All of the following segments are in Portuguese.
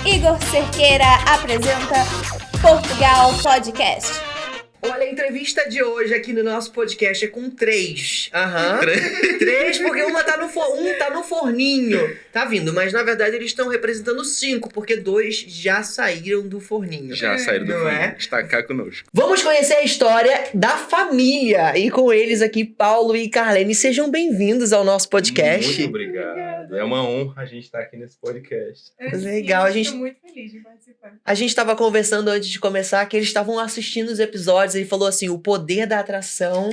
Igor Cerqueira apresenta Portugal Podcast. Olha, a entrevista de hoje aqui no nosso podcast é com 3. Três, porque um tá no forninho. Tá vindo, mas na verdade eles estão representando 5, porque 2 já saíram do forninho. Já saíram do forninho. Está cá conosco. Vamos conhecer a história da família. E com eles aqui, Paulo e Carlene. Sejam bem-vindos ao nosso podcast. Muito obrigado. É uma honra a gente estar aqui nesse podcast. Legal, a gente... Estou muito feliz de participar. A gente estava conversando antes de começar que eles estavam assistindo os episódios. Ele falou assim, o poder da atração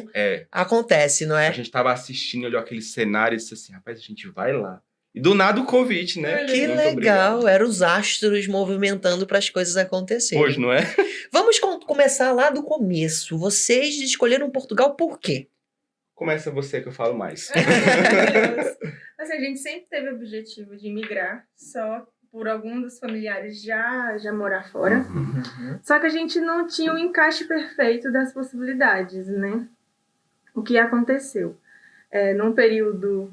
acontece, não é? A gente estava assistindo, olhou aquele cenário e disse assim, rapaz, a gente vai lá. E do nada o convite, né? Que Muito legal, obrigado. eram os astros movimentando para as coisas acontecerem. Hoje, não é? Vamos começar lá do começo. Vocês escolheram Portugal por quê? Começa você que eu falo mais. Assim, a gente sempre teve o objetivo de migrar, só por algum dos familiares já morar fora. Só que a gente não tinha o encaixe perfeito das possibilidades, né? O que aconteceu? Num período,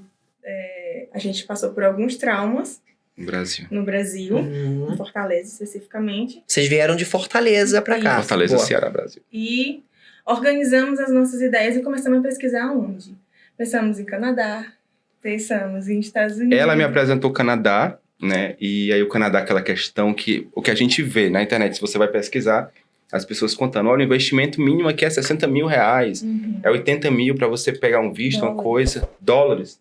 a gente passou por alguns traumas no Brasil, em Fortaleza especificamente. Vocês vieram de Fortaleza para cá. Fortaleza, Boa. Ceará, Brasil. E organizamos as nossas ideias e começamos a pesquisar onde. Pensamos em Canadá, pensamos em Estados Unidos. Ela me apresentou o Canadá, né? E aí o Canadá, aquela questão que... O que a gente vê na internet, se você vai pesquisar, as pessoas contando, olha, o investimento mínimo aqui é 60 mil reais, é 80 mil para você pegar um visto, uma coisa, dólares.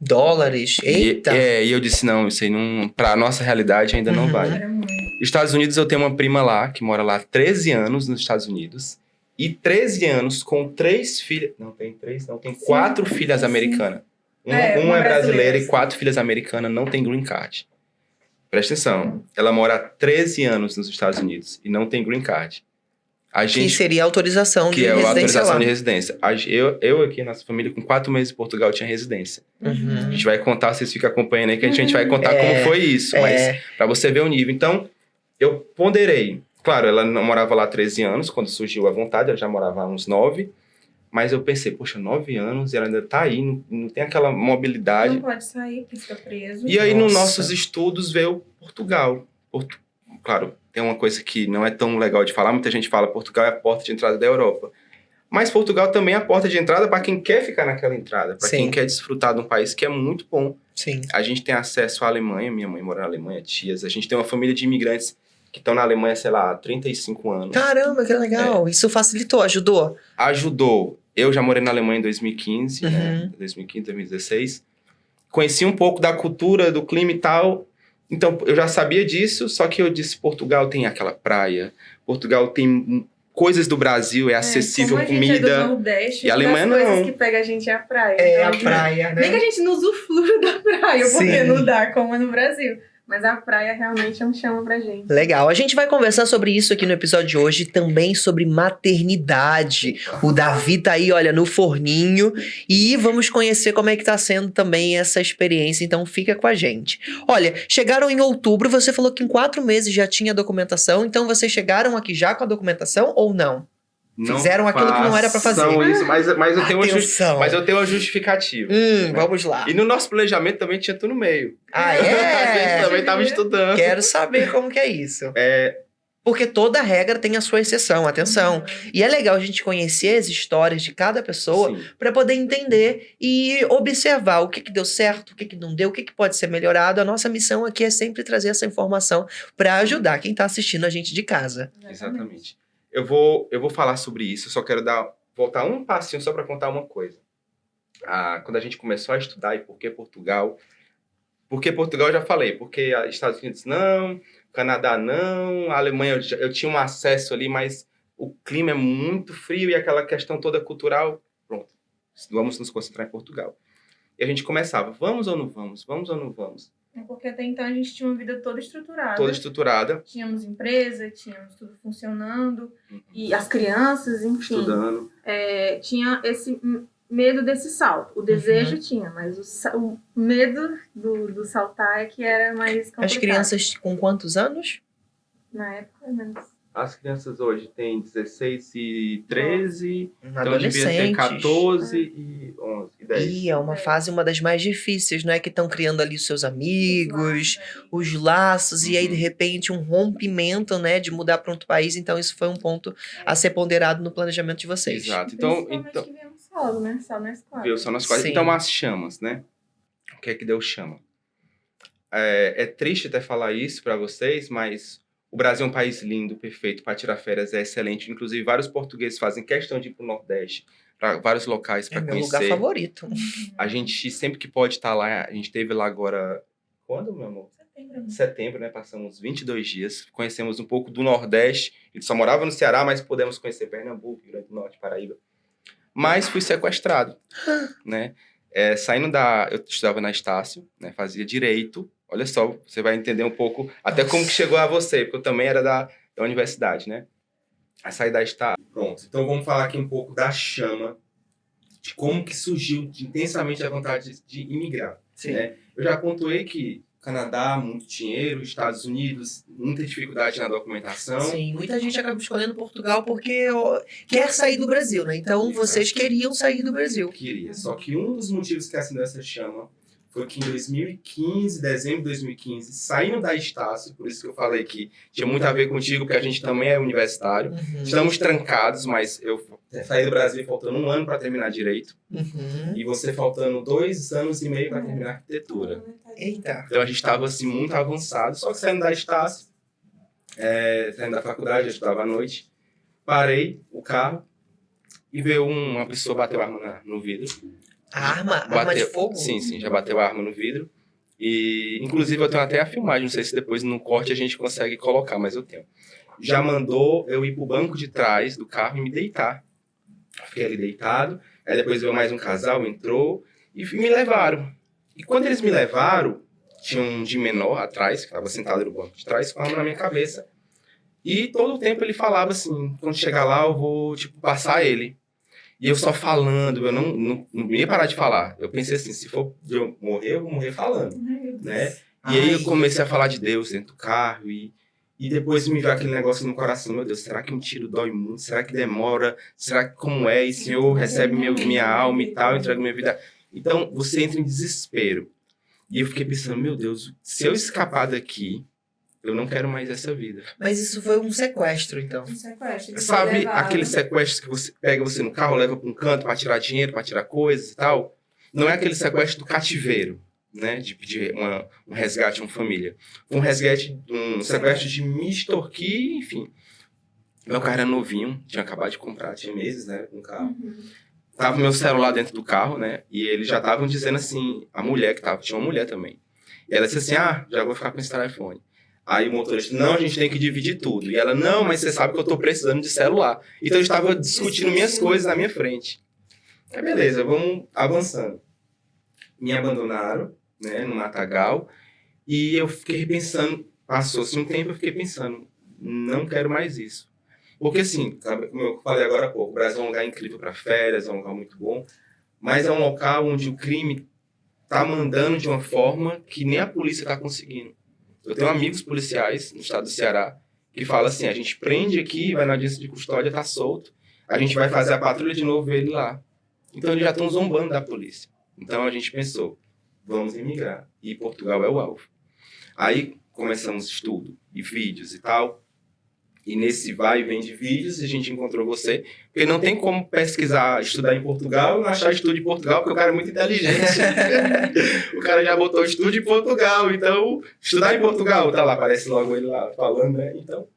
Eita! E eu disse, não, isso aí não... Pra nossa realidade ainda não vai. Era muito. Estados Unidos, eu tenho uma prima lá, que mora lá há 13 anos nos Estados Unidos. E 13 anos com 3 filhas... Não, tem 3, não. Tem 4 filhas americanas. Uma é brasileira e 4 filhas americanas não tem green card. Presta atenção. Ela mora há 13 anos nos Estados Unidos e não tem green card. A gente, que seria a autorização de que é a residência autorização lá. de residência. Eu aqui, nossa família, com 4 meses em Portugal, tinha residência. A gente vai contar, vocês ficam acompanhando aí, que a gente vai contar como foi isso. Mas pra você ver o nível. Então, eu ponderei. Claro, ela não morava lá há 13 anos, quando surgiu a vontade, ela já morava há uns 9. Mas eu pensei, poxa, 9 anos e ela ainda tá aí, não tem aquela mobilidade. Não pode sair, porque fica preso. E aí, nos nossos estudos, veio Portugal. Claro, tem uma coisa que não é tão legal de falar, muita gente fala Portugal é a porta de entrada da Europa. Mas Portugal também é a porta de entrada para quem quer ficar naquela entrada, para quem quer desfrutar de um país que é muito bom. Sim. A gente tem acesso à Alemanha, minha mãe mora na Alemanha, tias, a gente tem uma família de imigrantes que estão na Alemanha, sei lá, há 35 anos. Caramba, que legal. Isso facilitou, ajudou? Ajudou. Eu já morei na Alemanha em 2015, né? 2015, 2016. Conheci um pouco da cultura, do clima e tal. Então, eu já sabia disso, só que eu disse, Portugal tem aquela praia, Portugal tem coisas do Brasil, é acessível, como a comida. gente é do Nordeste, e a Alemanha das coisas não. que pega a gente é a praia. É Então, a praia, né? Nem que a gente não usufrua da praia, porque Sim. não dá, como é no Brasil. Mas a praia realmente é um chama pra gente. Legal, a gente vai conversar sobre isso aqui no episódio de hoje, também sobre maternidade. O Davi tá aí, olha, no forninho, e vamos conhecer como é que tá sendo também essa experiência, então fica com a gente. Olha, chegaram em outubro, você falou que em 4 meses já tinha documentação, então vocês chegaram aqui já com a documentação ou não? Fizeram aquilo que não era pra fazer. Isso, mas eu tenho Atenção. mas eu tenho uma justificativa. Vamos lá. E no nosso planejamento também tinha tudo no meio. Ah, A gente também tava estudando. Quero saber como que é isso. Porque toda regra tem a sua exceção, atenção. E é legal a gente conhecer as histórias de cada pessoa Sim. para poder entender e observar o que deu certo, o que não deu, o que pode ser melhorado. A nossa missão aqui é sempre trazer essa informação para ajudar quem tá assistindo a gente de casa. Exatamente. Eu vou falar sobre isso, eu só quero voltar um passinho só para contar uma coisa. Quando a gente começou a estudar e por que Portugal... Porque Portugal eu já falei, porque Estados Unidos não, Canadá não, a Alemanha eu tinha um acesso ali, mas o clima é muito frio e aquela questão toda cultural, pronto, vamos nos concentrar em Portugal. E a gente começava, vamos ou não vamos, vamos ou não vamos? Porque até então a gente tinha uma vida toda estruturada. Toda estruturada. Tínhamos empresa, tínhamos tudo funcionando, e as crianças, enfim. Estudando. Tinha esse medo desse salto. O desejo tinha, mas o medo do saltar é que era mais complicado. As crianças com quantos anos? Na época, menos As crianças hoje têm 16 e 13, então devia ter Adolescentes. 14 e 11 e 10. E é uma fase, uma das mais difíceis, não é? Que estão criando ali os seus amigos, os laços, e aí de repente um rompimento, né? De mudar para outro país. Então isso foi um ponto a ser ponderado no planejamento de vocês. Exato. Então, Principalmente que viemos solo, né? Só na escola. viu só nas coisas. Sim. Então, as chamas, né? O que é que Deus chama? É triste até falar isso para vocês, mas o Brasil é um país lindo, perfeito, para tirar férias é excelente. Inclusive, vários portugueses fazem questão de ir para o Nordeste, para vários locais É para meu conhecer. lugar favorito. A gente, sempre que pode estar lá, a gente esteve lá agora... Quando, meu amor? Setembro, né? Passamos 22 dias, conhecemos um pouco do Nordeste. Eu só morava no Ceará, mas pudemos conhecer Pernambuco, Rio Grande do Norte, Paraíba. Mas fui sequestrado, né? Eu estudava na Estácio, né? Fazia Direito. Olha só, você vai entender um pouco até como que chegou a você, porque eu também era da universidade, né? A sair da Estácio. Pronto, então vamos falar aqui um pouco da chama, de como que surgiu intensamente a vontade de imigrar. Sim. Né? Eu já pontuei que Canadá, muito dinheiro, Estados Unidos, muita dificuldade na documentação. Sim, muita gente acaba escolhendo Portugal porque quer sair do Brasil, né? Então vocês queriam sair do Brasil. Queria. Só que um dos motivos que acendeu essa chama foi que em 2015, dezembro de 2015, saindo da Estácio, por isso que eu falei que tinha muito a ver contigo, porque a gente também é universitário. Uhum. Estamos trancados, mas eu saí do Brasil faltando 1 ano para terminar Direito. Uhum. E você faltando 2 anos e meio para terminar Arquitetura. Eita. Então a gente estava assim, muito avançado. Só que saindo da Estácio, saindo da faculdade, eu estudava à noite, parei o carro e veio uma pessoa bater a arma no vidro. Arma de fogo? Sim, já bateu a arma no vidro. E, inclusive, eu tenho até a filmagem, não sei se depois no corte a gente consegue colocar, mas eu tenho. Já mandou eu ir pro banco de trás do carro e me deitar. Fiquei ali deitado, aí depois veio mais um casal, entrou e me levaram. E quando eles me levaram, tinha um de menor atrás, que estava sentado no banco de trás, com a arma na minha cabeça. E todo o tempo ele falava assim, quando chegar lá eu vou, passar ele. E eu só falando, eu não ia parar de falar. Eu pensei assim, se for eu morrer, eu vou morrer falando, né? E aí eu comecei a falar de Deus dentro do carro e depois me veio aquele negócio no coração, meu Deus, será que um tiro dói muito? Será que demora? Será que como é? E o Senhor recebe minha alma e tal, entrega minha vida. Então, você entra em desespero. E eu fiquei pensando, meu Deus, se eu escapar daqui, eu não quero mais essa vida. Mas isso foi um sequestro, então. Um sequestro. Sabe aqueles sequestros que você pega você no carro, leva para um canto para tirar dinheiro, para tirar coisas e tal? Não é aquele sequestro do cativeiro, né? De pedir um resgate a uma família. Um sequestro de me extorquir, enfim. Meu carro era novinho, tinha acabado de comprar, tinha meses, né, com o carro. Tava meu celular dentro do carro, né? E eles já estavam dizendo assim, a mulher que tava, tinha uma mulher também. E ela disse assim, já vou ficar com esse telefone. Aí o motorista, não, a gente tem que dividir tudo. E ela, não, mas você sabe que eu tô precisando de celular. Então eu estava discutindo minhas coisas na minha frente. Aí beleza, vamos avançando. Me abandonaram, né, no Matagal. E eu fiquei pensando, passou-se um tempo, eu fiquei pensando, não quero mais isso. Porque assim, sabe, como eu falei agora há pouco, o Brasil é um lugar incrível para férias, é um lugar muito bom. Mas é um local onde o crime tá mandando de uma forma que nem a polícia tá conseguindo. Eu tenho amigos policiais no estado do Ceará que falam assim, a gente prende aqui, vai na audiência de custódia, tá solto. A gente vai fazer a patrulha de novo, ver ele lá. Então eles já estão zombando da polícia. Então a gente pensou, vamos emigrar. E Portugal é o alvo. Aí começamos estudo e vídeos e tal. E nesse vai e vem de vídeos, a gente encontrou você. Porque não tem como pesquisar, estudar em Portugal e não achar estudo em Portugal, porque o cara é muito inteligente. O cara já botou estudo em Portugal, então estudar em Portugal, tá lá, aparece logo ele lá falando, né? Então,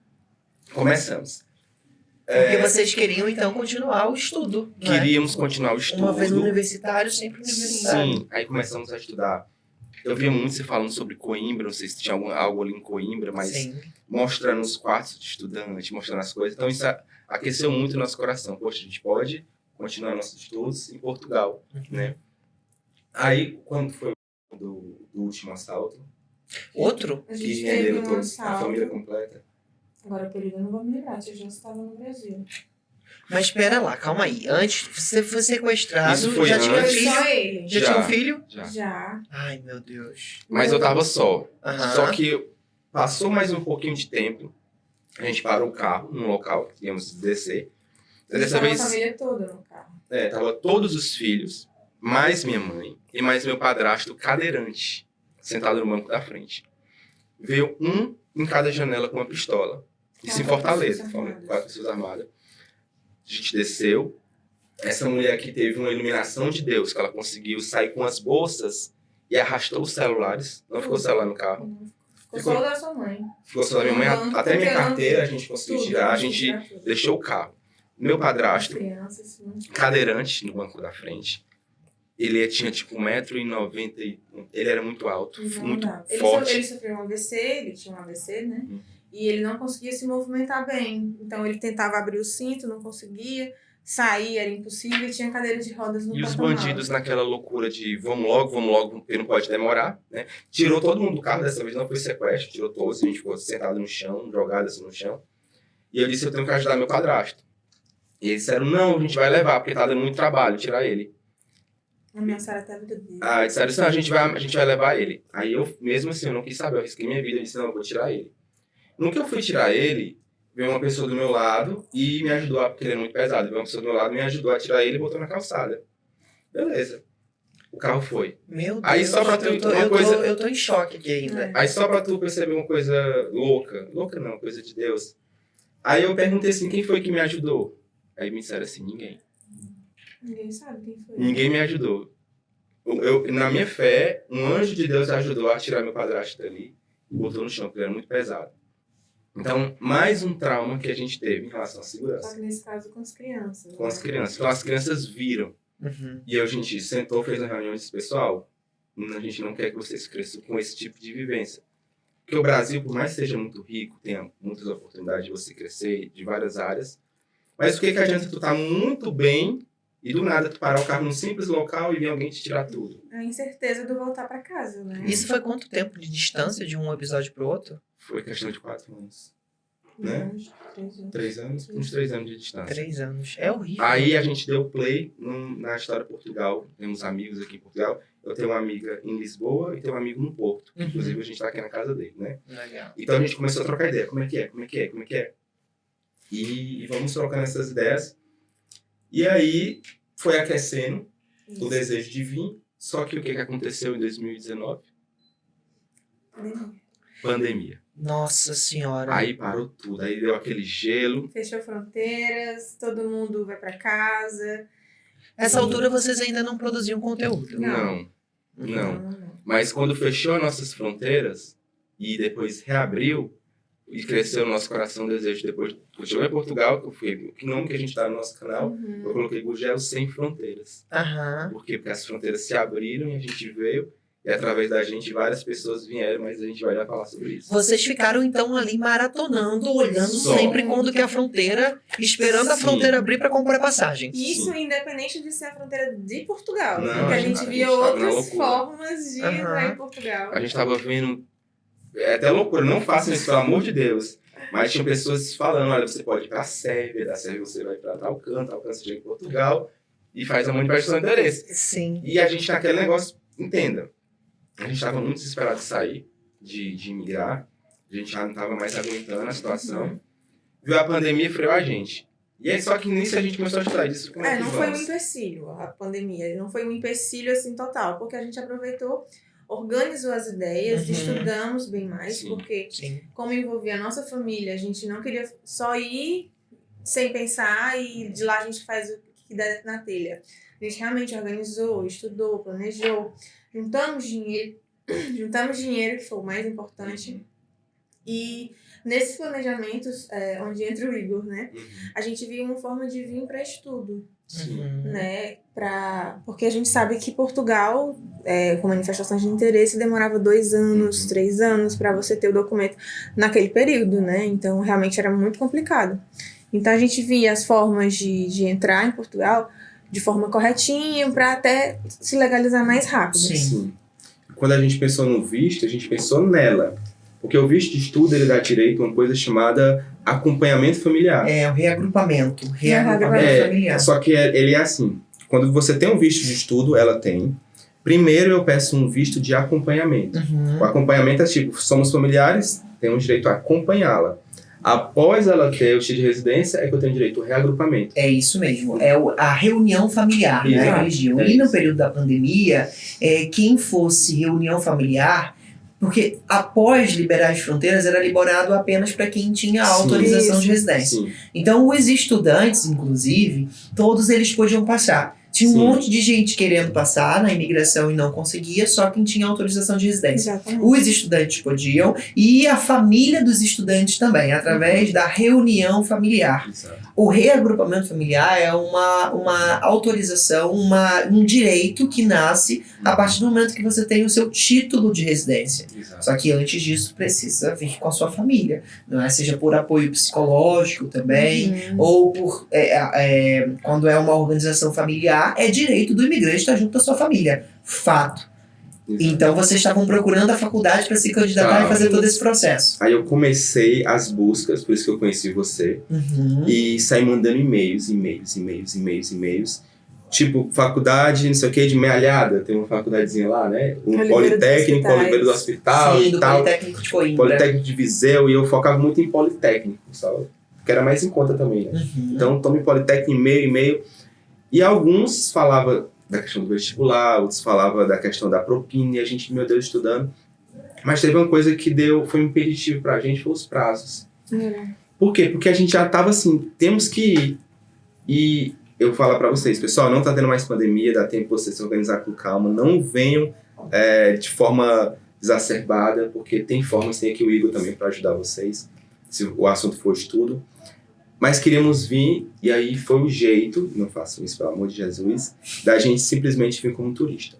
começamos. Porque vocês queriam, então, continuar o estudo. Né? Queríamos continuar o estudo. Uma vez no universitário, sempre no universitário. Sim, aí começamos a estudar. Eu via muito você falando sobre Coimbra, não sei se tinha algo ali em Coimbra, mas Sim. mostrando os quartos de estudante, mostrando as coisas. Então isso aqueceu muito o nosso coração. Poxa, a gente pode continuar nossos estudos em Portugal, né? Aí, quando foi do último assalto, Outro? A que gente teve renderam um todos, a família assalto. completa. Agora, o período eu não vou me lembrar, você já estava no Brasil. Mas espera lá, calma aí. Antes, você foi sequestrado, Isso foi já tinha antes. filho? Só ele. Já Já. tinha um filho? Já. Ai, meu Deus. Mas eu tava só. Aham. Só que passou mais um pouquinho de tempo. A gente parou o carro num local que íamos descer. Dessa Estava vez, a família toda no carro. tava todos os filhos, mais minha mãe e mais meu padrasto cadeirante, sentado no banco da frente. Veio um em cada janela com uma pistola. Isso em Fortaleza, 4 pessoas armadas. A gente desceu. Essa mulher aqui teve uma iluminação de Deus, que ela conseguiu sair com as bolsas e arrastou os celulares. Não ficou o celular no carro. Ficou só o da sua mãe. Ficou só da minha mãe. Até minha carteira a gente conseguiu tirar. A gente deixou o carro. Meu padrasto, cadeirante no banco da frente. Ele tinha tipo 1,90 m. Ele era muito alto, muito forte. Ele sofreu um AVC, ele tinha um AVC, né? E ele não conseguia se movimentar bem. Então ele tentava abrir o cinto, não conseguia. Sair era impossível, tinha cadeira de rodas no E os porta-malas. bandidos naquela loucura de vamos logo, porque não pode demorar, né? Tirou todo mundo do carro, dessa vez não foi sequestro, tirou todos, a gente ficou sentado no chão, jogado assim no chão. E eu disse, eu tenho que ajudar meu padrasto. E eles disseram, não, a gente vai levar, porque tá dando muito trabalho, tirar ele. Ameaçaram até a vida dele. Disseram assim, não, a gente vai levar ele. Aí eu, mesmo assim, eu não quis saber, eu risquei minha vida, eu disse, não, eu vou tirar ele. No que eu fui tirar ele, veio uma pessoa do meu lado e me ajudou, porque ele é muito pesado, veio uma pessoa do meu lado e me ajudou a tirar ele e botou na calçada. Beleza. O carro foi. Meu Deus, Aí só pra tu uma coisa... eu tô em choque aqui ainda. Aí só pra tu perceber uma coisa louca. Louca não, coisa de Deus. Aí eu perguntei assim, quem foi que me ajudou? Aí me disseram assim, ninguém. Ninguém sabe quem foi. Ninguém me ajudou. Na minha fé, um anjo de Deus ajudou a tirar meu padrasto dali e botou no chão, porque ele era muito pesado. Então, mais um trauma que a gente teve em relação à Só segurança. que nesse caso com as crianças. Com as crianças. Então, as crianças viram. E a gente sentou, fez uma reunião e disse, pessoal, a gente não quer que vocês cresçam com esse tipo de vivência. Porque o Brasil, por mais que seja muito rico, tenha muitas oportunidades de você crescer de várias áreas, mas o que adianta tu estar muito bem e do nada tu parar o carro num simples local e vir alguém te tirar tudo? A incerteza do voltar pra casa, né? Isso foi quanto tempo de distância de um episódio pro outro? Foi questão de 4 anos. Né? 3 anos. 3 anos? Uns 3 anos de distância. 3 anos. É horrível. Aí a gente deu play na história Portugal. Temos amigos aqui em Portugal. Eu tenho uma amiga em Lisboa e tenho um amigo no Porto. Inclusive a gente tá aqui na casa dele, né? Legal. Então a gente começou a trocar ideia. Como é que é? E vamos trocando essas ideias. E aí foi aquecendo o desejo de vir. Só que o que aconteceu em 2019? Pandemia. Nossa senhora. Aí parou tudo. Aí deu aquele gelo. Fechou fronteiras, todo mundo vai pra casa. Nessa altura vocês ainda não produziam conteúdo. Não. Mas quando fechou nossas fronteiras e depois reabriu e cresceu no nosso coração o desejo, depois eu cheguei a Portugal, que foi o nome que a gente dá no nosso canal, eu coloquei Gurgel Sem Fronteiras. Por quê? Porque as fronteiras se abriram e a gente veio, e através da gente várias pessoas vieram, mas a gente vai já falar sobre isso. Vocês ficaram então ali maratonando, olhando sempre quando que a fronteira, esperando a fronteira abrir para comprar passagem. Isso independente de ser a fronteira de Portugal. Não, porque a gente via outras formas de entrar em Portugal. A gente tava vendo... É até loucura, não façam isso, pelo amor de Deus. Mas tinha pessoas falando, olha, você pode ir pra Sérvia, da Sérvia você vai pra tal canto você chega em Portugal e faz a manifestação de interesse. Sim. E a gente naquele negócio, entenda, a gente tava muito desesperado de sair, de imigrar, a gente já não tava mais aguentando a situação. Viu a pandemia e freou a gente. E aí, só que nisso a gente começou a estudar disso. Como é que não foi um vamos? empecilho a pandemia, não foi um empecilho assim total, porque a gente aproveitou, organizou as ideias, estudamos bem mais, porque como envolvia a nossa família, a gente não queria só ir sem pensar e de lá a gente faz o que der na telha. A gente realmente organizou, estudou, planejou, juntamos dinheiro, que foi o mais importante. E nesses planejamentos, onde entra o Igor, né? A gente viu uma forma de vir para estudo. Né? Porque a gente sabe que Portugal, com manifestações de interesse, demorava 2 anos, 3 anos para você ter o documento naquele período, né? Então realmente era muito complicado. Então a gente via as formas de entrar em Portugal de forma corretinha para até se legalizar mais rápido. Sim. Quando a gente pensou no visto, a gente pensou nela. Porque o visto de estudo, ele dá direito a uma coisa chamada acompanhamento familiar. É, o reagrupamento. Familiar. Só que ele é assim. Quando você tem um visto de estudo, ela tem. Primeiro eu peço um visto de acompanhamento. O acompanhamento é tipo, somos familiares, temos direito a acompanhá-la. Após ela ter o título de residência, é que eu tenho direito ao reagrupamento. É isso mesmo, é a reunião familiar, né, Exato, religião. é E no isso. período da pandemia, quem fosse reunião familiar, porque após liberar as fronteiras, era liberado apenas para quem tinha Sim. autorização de Isso. residência. Sim. Então, os estudantes, inclusive, todos eles podiam passar. Tinha um Sim. monte de gente querendo passar na imigração e não conseguia, só quem tinha autorização de residência. Exatamente. Os estudantes podiam e a família dos estudantes também, através da reunião familiar. Exato. O reagrupamento familiar é uma autorização, um direito que nasce a partir do momento que você tem o seu título de residência. Exato. Só que antes disso precisa vir com a sua família, não é? Seja por apoio psicológico também, ou por quando é uma organização familiar, é direito do imigrante estar junto da sua família. Fato. Então vocês estavam procurando a faculdade para se candidatar Tá. e fazer todo esse processo. Aí eu comecei as buscas, por isso que eu conheci você, Uhum. e saí mandando e-mails. Tipo, faculdade, não sei o que, de Mealhada, tem uma facudadezinha lá, né? Um Oliveira dos Politécnico, Hospitais. Oliveira do Hospital Sim, e do tal. Politécnico de Coimbra. Politécnico de Viseu, e eu focava muito em Politécnico, sabe? Que era mais em conta também, né? Uhum. Então, tome Politécnico, e-mail. E alguns falavam da questão do vestibular, outros falavam da questão da propina, e a gente, meu Deus, estudando. Mas teve uma coisa que foi um impeditivo pra gente, foi os prazos. Por quê? Porque a gente já tava assim, temos que ir. E eu falo pra vocês, pessoal, não tá tendo mais pandemia, dá tempo de vocês se organizar com calma, não venham de forma exacerbada, porque tem formas, tem aqui o Igor também pra ajudar vocês, se o assunto for estudo. Mas queríamos vir, e aí foi o jeito, não façam isso pelo amor de Jesus, da gente simplesmente vir como turista.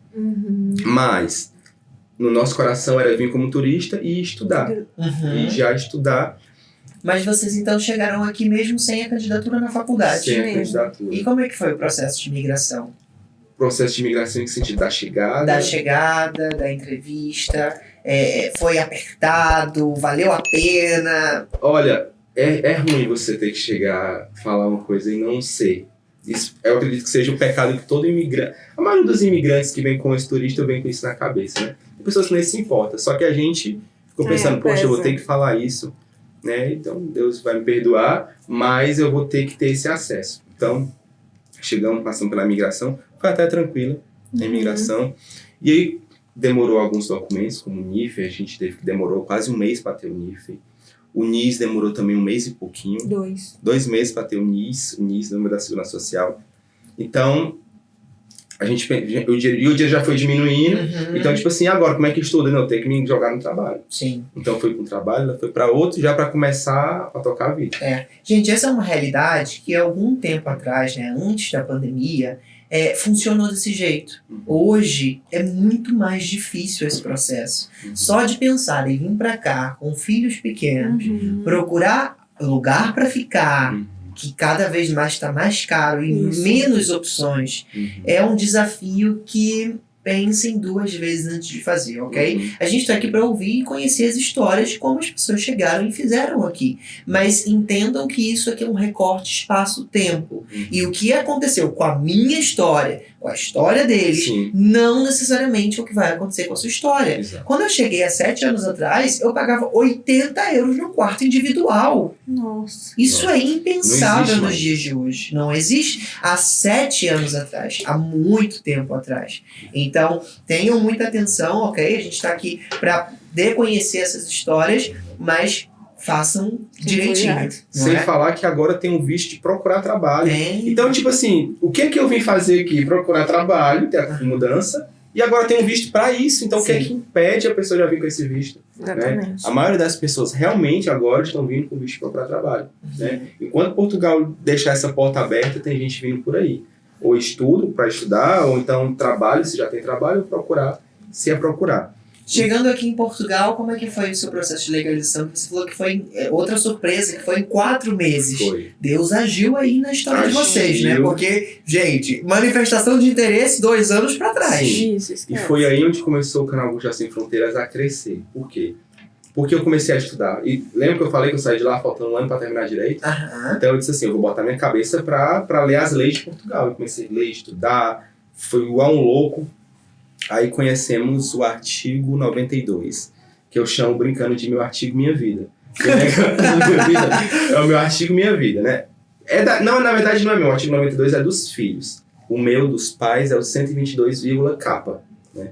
Mas, no nosso coração era vir como turista e estudar. Uhum. E já estudar Mas vocês então chegaram aqui mesmo sem a candidatura na faculdade. sem a mesmo. candidatura. E como é que foi o processo de imigração? Processo de imigração em que sentido? Da chegada? Da chegada, da entrevista, foi apertado, valeu a pena? Olha, é ruim você ter que chegar, falar uma coisa e não ser. Isso, eu acredito que seja o pecado que todo imigrante... A maioria dos imigrantes que vem com esse turista vem com isso na cabeça, né? Tem pessoas que nem se importam. Só que a gente ficou pensando, poxa, eu vou pesa. ter que falar isso, né? Então, Deus vai me perdoar, mas eu vou ter que ter esse acesso. Então, chegamos, passamos pela imigração, foi até tranquila a imigração. E aí, demorou alguns documentos, como o NIF, a gente demorou quase um mês para ter o NIF. O NIS demorou também um mês e pouquinho. 2 meses para ter o NIS, número da Segurança Social. Então, o dia já foi diminuindo. Uhum. Então, tipo assim, agora, como é que estuda? Não, tem que me jogar no trabalho. Sim. Então, foi para um trabalho, foi para outro, já para começar a tocar a vida. Gente, essa é uma realidade que algum tempo atrás, né, antes da pandemia, funcionou desse jeito. Hoje é muito mais difícil esse processo. Só de pensar em vir para cá com filhos pequenos, procurar lugar para ficar, que cada vez mais está mais caro e Isso. menos opções, é um desafio que pensem 2 vezes antes de fazer, ok? A gente está aqui para ouvir e conhecer as histórias de como as pessoas chegaram e fizeram aqui. Mas entendam que isso aqui é um recorte espaço-tempo. E o que aconteceu com a minha história, com a história deles, Sim. não necessariamente é o que vai acontecer com a sua história. Exato. Quando eu cheguei há 7 anos atrás, eu pagava 80 euros no quarto individual. Nossa. Isso Nossa. é impensável Não existe nos mais. dias de hoje. Não existe há 7 anos atrás, há muito tempo atrás. Então, tenham muita atenção, ok? A gente está aqui para conhecer essas histórias, mas façam direitinho. cuidado. Não Sem é? falar que agora tem um visto de procurar trabalho. Tem. Então, tipo assim, o que é que eu vim fazer aqui? Procurar trabalho, ter a mudança, e agora tem um visto para isso. Então, o que é Sim. que impede a pessoa já vir com esse visto? Exatamente. A maioria das pessoas realmente agora estão vindo com visto de procurar trabalho. Né? Enquanto Portugal deixar essa porta aberta, tem gente vindo por aí. Ou estudo para estudar, ou então trabalho, se já tem trabalho, procurar, se é procurar. Chegando aqui em Portugal, como é que foi o seu processo de legalização? Você falou que foi outra surpresa, que foi em 4 meses. Foi. Deus agiu aí na história de Agiu. vocês, né? Porque, gente, manifestação de interesse 2 anos pra trás. Sim. Isso, E esquece. foi aí onde começou o canal Bucha Sem Fronteiras a crescer. Por quê? Porque eu comecei a estudar. E lembra que eu falei que eu saí de lá faltando um ano para terminar direito? Aham. Então eu disse assim, eu vou botar minha cabeça para ler as leis de Portugal. Eu comecei a ler, estudar, foi igual um louco. Aí conhecemos o artigo 92, que eu chamo brincando de meu artigo Minha Vida. É o meu artigo Minha Vida, né? Não, na verdade não é meu. O artigo 92 é dos filhos. O meu, dos pais, é o 122,k. Né?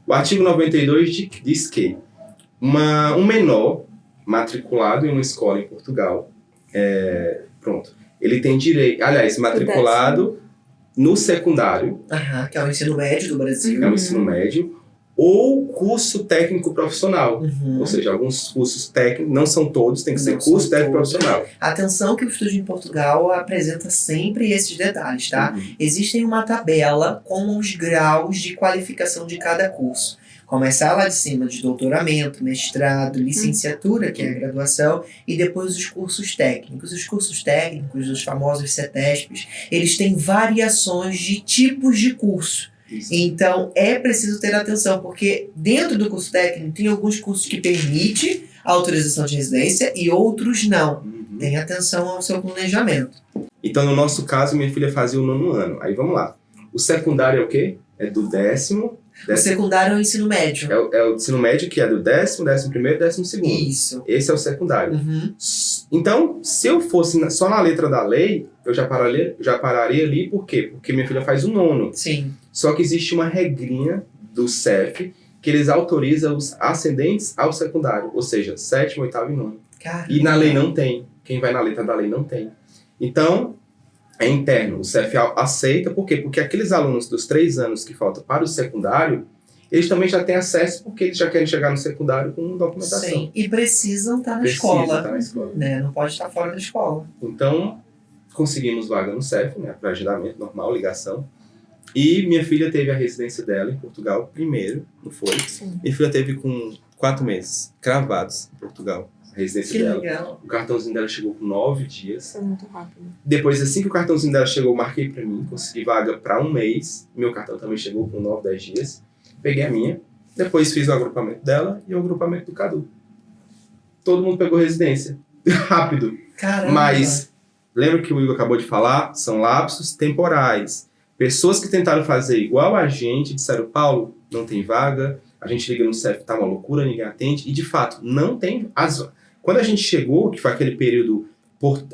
O artigo 92 diz que um menor matriculado em uma escola em Portugal, ele tem direito... Aliás, matriculado no secundário. Que é o ensino médio do Brasil. É o ensino médio. Ou curso técnico profissional. Ou seja, alguns cursos técnicos, não são todos, tem que ser curso técnico profissional. Atenção que o Estúdio em Portugal apresenta sempre esses detalhes, tá? Existem uma tabela com os graus de qualificação de cada curso. Começar lá de cima de doutoramento, mestrado, licenciatura, que é a graduação, e depois os cursos técnicos. Os cursos técnicos, os famosos CETESPs, eles têm variações de tipos de curso. Isso. Então, é preciso ter atenção, porque dentro do curso técnico tem alguns cursos que permitem a autorização de residência e outros não. Tenha atenção ao seu planejamento. Então, no nosso caso, minha filha fazia o 9º ano. Aí, vamos lá. O secundário é o quê? É do 10º. O secundário é o ensino médio. É o ensino médio que é do 10º, 11º e 12º. Isso. Esse é o secundário. Então, se eu fosse só na letra da lei, eu já pararia ali. Por quê? Porque minha filha faz o 9º. Sim. Só que existe uma regrinha do CEF que eles autorizam os ascendentes ao secundário. Ou seja, 7º, 8º e 9º. Caramba. E na lei não tem. Quem vai na letra da lei não tem. Então, é interno. O CEF aceita. Por quê? Porque aqueles alunos dos 3 anos que faltam para o secundário, eles também já têm acesso porque eles já querem chegar no secundário com documentação. Sim, e precisam estar na escola. Né? Não pode estar fora da escola. Então, conseguimos vaga no CEF, né? Para agendamento normal, ligação. E minha filha teve a residência dela em Portugal primeiro, não foi? Sim. Minha filha teve com 4 meses cravados em Portugal. A residência dela. Legal. O cartãozinho dela chegou com 9 dias. Foi muito rápido. Depois, assim que o cartãozinho dela chegou, eu marquei pra mim, consegui vaga pra 1 mês. Meu cartão também chegou com 9, 10 dias. Peguei a minha. Depois fiz o agrupamento dela e o agrupamento do Cadu. Todo mundo pegou residência. Rápido. Caramba. Mas, lembra que o Igor acabou de falar? São lapsos temporais. Pessoas que tentaram fazer igual a gente disseram, Paulo, não tem vaga. A gente liga no CEF, tá uma loucura, ninguém atende. E, de fato, não tem... Quando a gente chegou, que foi aquele período,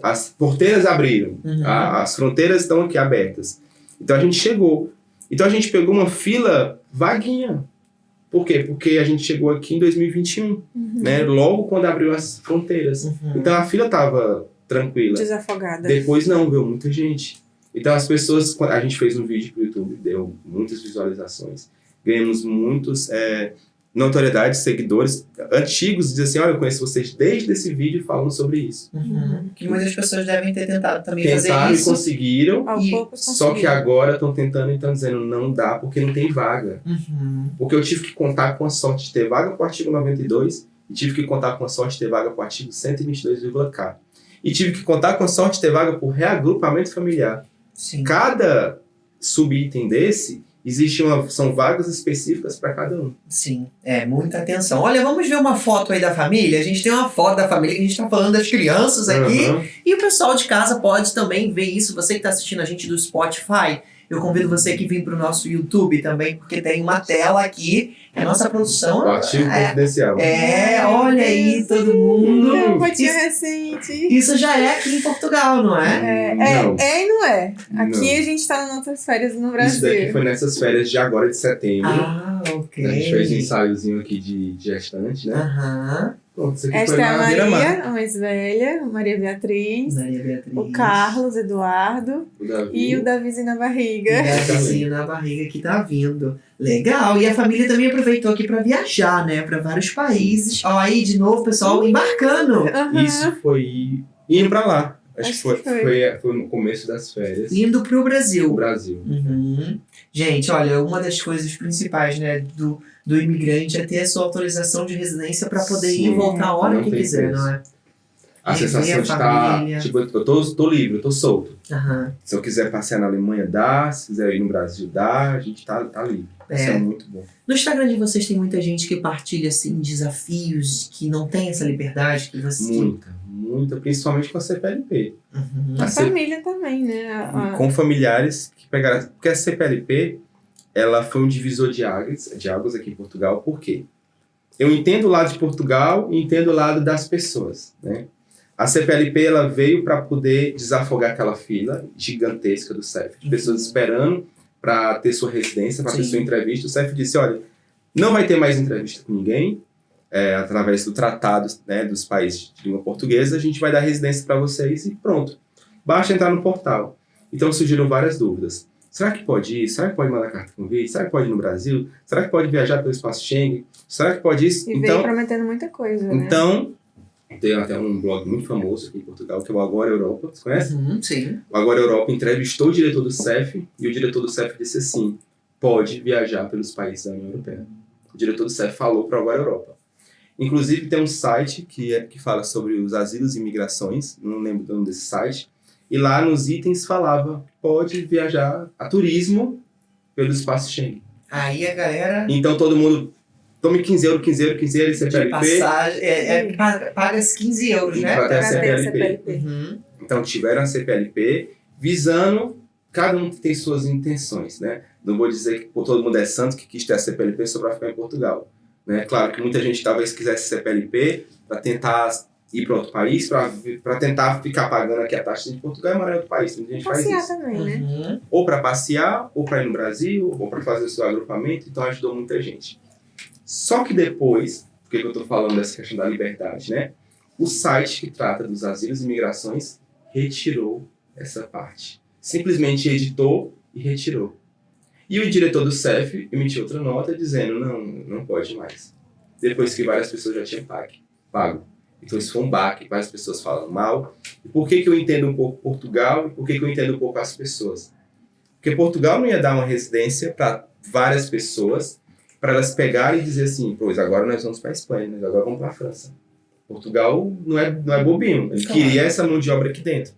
as porteiras abriram, as fronteiras estão aqui abertas. Então a gente chegou. Então a gente pegou uma fila vaguinha. Por quê? Porque a gente chegou aqui em 2021, né? Logo quando abriu as fronteiras. Então a fila estava tranquila. Desafogada. Depois não, veio muita gente. Então as pessoas... A gente fez um vídeo pro YouTube, deu muitas visualizações. Ganhamos muitos... notoriedade, seguidores antigos, dizem assim, olha, eu conheço vocês desde esse vídeo falando sobre isso. Que muitas pessoas devem ter tentado também fazer Tentaram isso. E conseguiram, só que agora estão tentando, então dizendo, não dá porque não tem vaga. Porque eu tive que contar com a sorte de ter vaga para o artigo 92 e tive que contar com a sorte de ter vaga para o artigo 122,k. E tive que contar com a sorte de ter vaga por reagrupamento familiar. Sim. Cada subitem desse... são vagas específicas para cada um. Sim, muita atenção. Olha, vamos ver uma foto aí da família. A gente tem uma foto da família, que a gente tá falando das crianças aqui. E o pessoal de casa pode também ver isso. Você que tá assistindo a gente do Spotify, eu convido você que vir pro nosso YouTube também, porque tem uma tela aqui. É nossa produção. O artigo confidencial. Olha aí, todo mundo. Uma fotinha recente. Isso já é aqui em Portugal, não é? Não. E não é. Aqui Não. a gente tá nas nossas férias no Brasil. Isso daqui foi nessas férias de agora de setembro. Ok. A gente fez um ensaiozinho aqui de gestante, né? Pronto, isso aqui Esta foi é a na Maria, Beira-Mar. a mais velha, Maria Beatriz. Maria Beatriz. O Carlos, Eduardo. O Davi. E o Davizinho na barriga. Davizinho na barriga que tá vindo. Legal. E a família também aproveitou aqui pra viajar, né? Pra vários países. Ó, aí de novo, pessoal, embarcando. Isso foi indo pra lá. Acho que foi no começo das férias. Indo pro Brasil. O Brasil. Gente, olha, uma das coisas principais, né, do imigrante é ter a sua autorização de residência pra poder ir e voltar a hora não que tem quiser, preço. não é? A Rever sensação a de estar... família. Tipo, eu tô livre, eu tô solto. Aham. Se eu quiser passear na Alemanha, dá. Se quiser ir no Brasil, dá. A gente tá livre. Isso é muito bom. No Instagram de vocês tem muita gente que partilha, assim, desafios, que não tem essa liberdade que você... Muita. Principalmente com a CPLP. A família também, né? Com familiares que pegaram... Porque a CPLP, ela foi um divisor de águas aqui em Portugal. Por quê? eu entendo o lado de Portugal e entendo o lado das pessoas, né? A CPLP ela veio para poder desafogar aquela fila gigantesca do CEF, de pessoas esperando para ter sua residência, para ter sua entrevista. O CEF disse, olha, não vai ter mais entrevista com ninguém, através do tratado, né, dos países de língua portuguesa, a gente vai dar residência para vocês e pronto. Basta entrar no portal. Então surgiram várias dúvidas. Será que pode ir? Será que pode mandar carta de convite? Será que pode ir no Brasil? Será que pode viajar pelo espaço Schengen? Será que pode isso? E veio prometendo muita coisa, né? Então, tem até um blog muito famoso aqui em Portugal, que é o Agora Europa. Você conhece? Sim. O Agora Europa entrevistou o diretor do CEF e o diretor do CEF disse assim, pode viajar pelos países da União Europeia. O diretor do CEF falou para o Agora Europa. Inclusive, tem um site que fala sobre os asilos e imigrações, não lembro do nome desse site, e lá nos itens falava, pode viajar a turismo pelo espaço Schengen. Aí a galera... Então todo mundo, tome 15 euros, e CPLP. Passagem, paga 15 euros, né? Para ter a Pra ter a CPLP. Uhum. Então tiveram a CPLP visando, cada um tem suas intenções, né? Não vou dizer que todo mundo é santo que quis ter a CPLP só para ficar em Portugal. Né? Claro que muita gente talvez quisesse CPLP para tentar ir para outro país, para tentar ficar pagando aqui a taxa de Portugal e morar em outro país. Muita gente faz Passear isso. também, né? Uhum. Ou para passear, ou para ir no Brasil, ou para fazer o seu agrupamento, então ajudou muita gente. Só que depois, por que eu estou falando dessa questão da liberdade, né? O site que trata dos asilos e imigrações retirou essa parte. Simplesmente editou e retirou. E o diretor do CEF emitiu outra nota dizendo, não pode mais. Depois que várias pessoas já tinham pago. Então isso foi um baque, várias pessoas falam mal. E por que eu entendo um pouco Portugal e por que eu entendo um pouco as pessoas? Porque Portugal não ia dar uma residência para várias pessoas, para elas pegarem e dizer assim, pois agora nós vamos para a Espanha, nós agora vamos para a França. Portugal não é bobinho, ele queria essa mão de obra aqui dentro.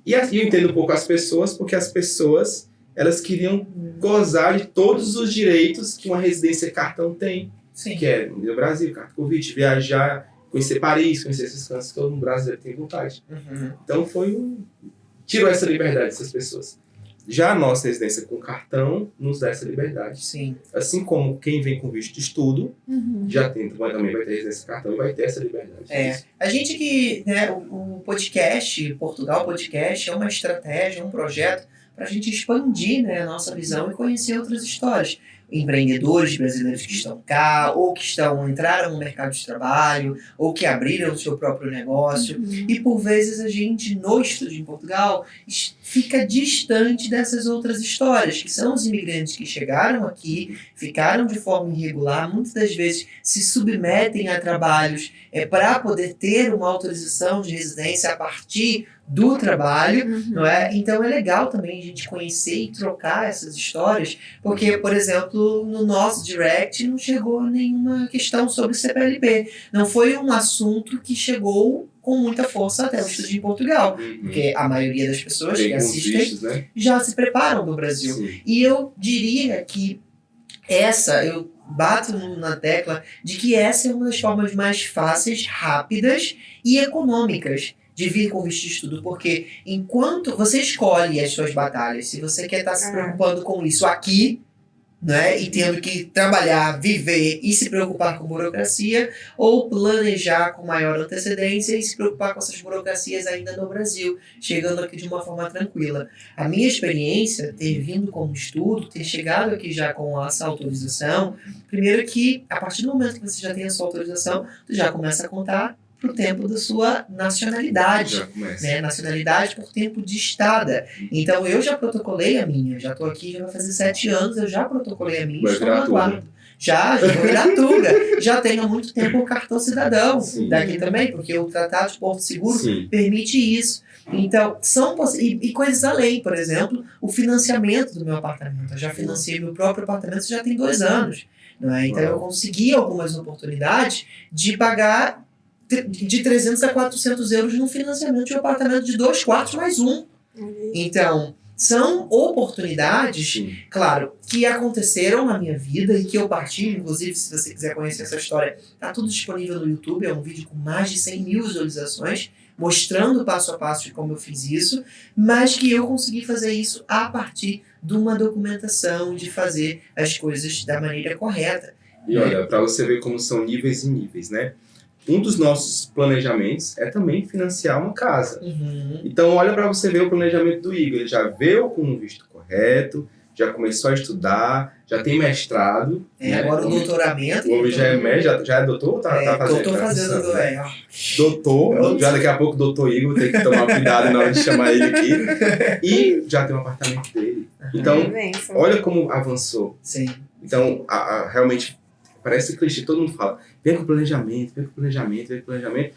E assim, eu entendo um pouco as pessoas, porque as pessoas, elas queriam gozar de todos os direitos que uma residência cartão tem. Sim. Que é no Brasil, cartão convite, viajar, conhecer Paris, conhecer esses cantos que todo mundo brasileiro tem vontade. Uhum. Então tirou essa liberdade dessas pessoas. Já a nossa residência com cartão nos dá essa liberdade. Sim. Assim como quem vem com visto de estudo, já também vai ter residência com cartão e vai ter essa liberdade. A gente que, né, o podcast, Portugal Podcast, é uma estratégia, um projeto para a gente expandir, né, a nossa visão e conhecer outras histórias. Empreendedores brasileiros que estão cá, ou que entraram no mercado de trabalho, ou que abriram o seu próprio negócio. E por vezes a gente, no Estúdio em Portugal, fica distante dessas outras histórias, que são os imigrantes que chegaram aqui, ficaram de forma irregular, muitas das vezes se submetem a trabalhos para poder ter uma autorização de residência a partir do trabalho, não é? Então é legal também a gente conhecer e trocar essas histórias, porque, por exemplo, no nosso direct não chegou nenhuma questão sobre CPLP. Não foi um assunto que chegou com muita força até o Estúdio em Portugal, porque a maioria das pessoas que assistem vistos, né, já se preparam no Brasil. Sim. E eu diria que eu bato na tecla de que essa é uma das formas mais fáceis, rápidas e econômicas de vir com visto de estudo, porque enquanto você escolhe as suas batalhas, se você quer estar se preocupando com isso aqui, né, e tendo que trabalhar, viver e se preocupar com burocracia, ou planejar com maior antecedência e se preocupar com essas burocracias ainda no Brasil, chegando aqui de uma forma tranquila. A minha experiência, ter vindo como estudo, ter chegado aqui já com essa autorização, primeiro que, a partir do momento que você já tem a sua autorização, você já começa a contar pro tempo da sua nacionalidade, né? Nacionalidade por tempo de estada. Então, eu já protocolei a minha, já estou aqui, já vai fazer 7 anos, eu já protocolei a minha, estou no aguardo. Já vou virar tuga. Já tenho há muito tempo o cartão cidadão daqui também, porque o Tratado de Porto Seguro permite isso. Então, são e coisas além, por exemplo, o financiamento do meu apartamento. Eu já financiei meu próprio apartamento já tem 2 anos. Não é? Então, eu consegui algumas oportunidades de pagar de 300 a 400 euros num financiamento de um apartamento de 2 quartos mais 1. Então, são oportunidades, claro, que aconteceram na minha vida e que eu partilho. Inclusive, se você quiser conhecer essa história, está tudo disponível no YouTube. É um vídeo com mais de 100 mil visualizações, mostrando passo a passo de como eu fiz isso, mas que eu consegui fazer isso a partir de uma documentação, de fazer as coisas da maneira correta. E olha, para você ver como são níveis e níveis, né? Um dos nossos planejamentos é também financiar uma casa. Então, olha para você ver o planejamento do Igor. Ele já veio com um visto correto, já começou a estudar, já tem mestrado. Né? Agora o doutoramento. O homem já é médico, já é doutor? Tá fazendo? Eu tô fazendo, doutor, já daqui a pouco o doutor Igor tem que tomar cuidado na hora de chamar ele aqui. E já tem um apartamento dele. Então, olha como avançou. Sim. Então, realmente, parece clichê, todo mundo fala, vem com planejamento, vem com planejamento, vem com planejamento.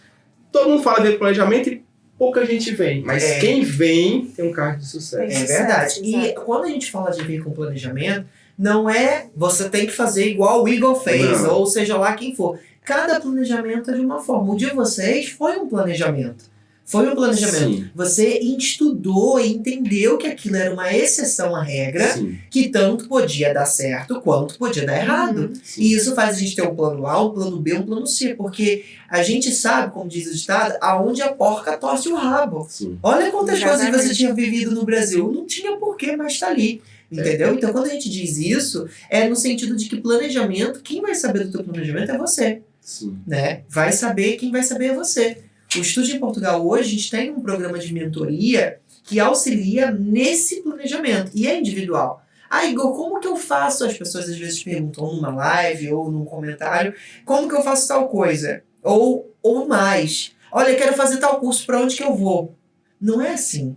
Todo mundo fala vem com planejamento e pouca gente vem. Mas quem vem tem um carro de sucesso. É verdade. E quando a gente fala de vir com planejamento, não é você tem que fazer igual o Igor fez, ou seja lá quem for. Cada planejamento é de uma forma. O de vocês foi um planejamento. Foi um planejamento. Sim. Você estudou e entendeu que aquilo era uma exceção à regra, Sim. que tanto podia dar certo quanto podia dar errado. Sim. E isso faz a gente ter um plano A, um plano B, um plano C, porque a gente sabe, como diz o ditado, aonde a porca torce o rabo. Sim. Olha quantas Exatamente. coisas você tinha vivido no Brasil. Não tinha porquê, mas tá ali. Entendeu? Então, quando a gente diz isso, é no sentido de que planejamento, quem vai saber do teu planejamento é você. Sim. Né? Vai saber, quem vai saber é você. O Estúdio em Portugal hoje, a gente tem um programa de mentoria que auxilia nesse planejamento. E é individual. Ah, Igor, como que eu faço? As pessoas às vezes perguntam numa live ou num comentário, como que eu faço tal coisa? Ou mais. Olha, eu quero fazer tal curso, para onde que eu vou? Não é assim.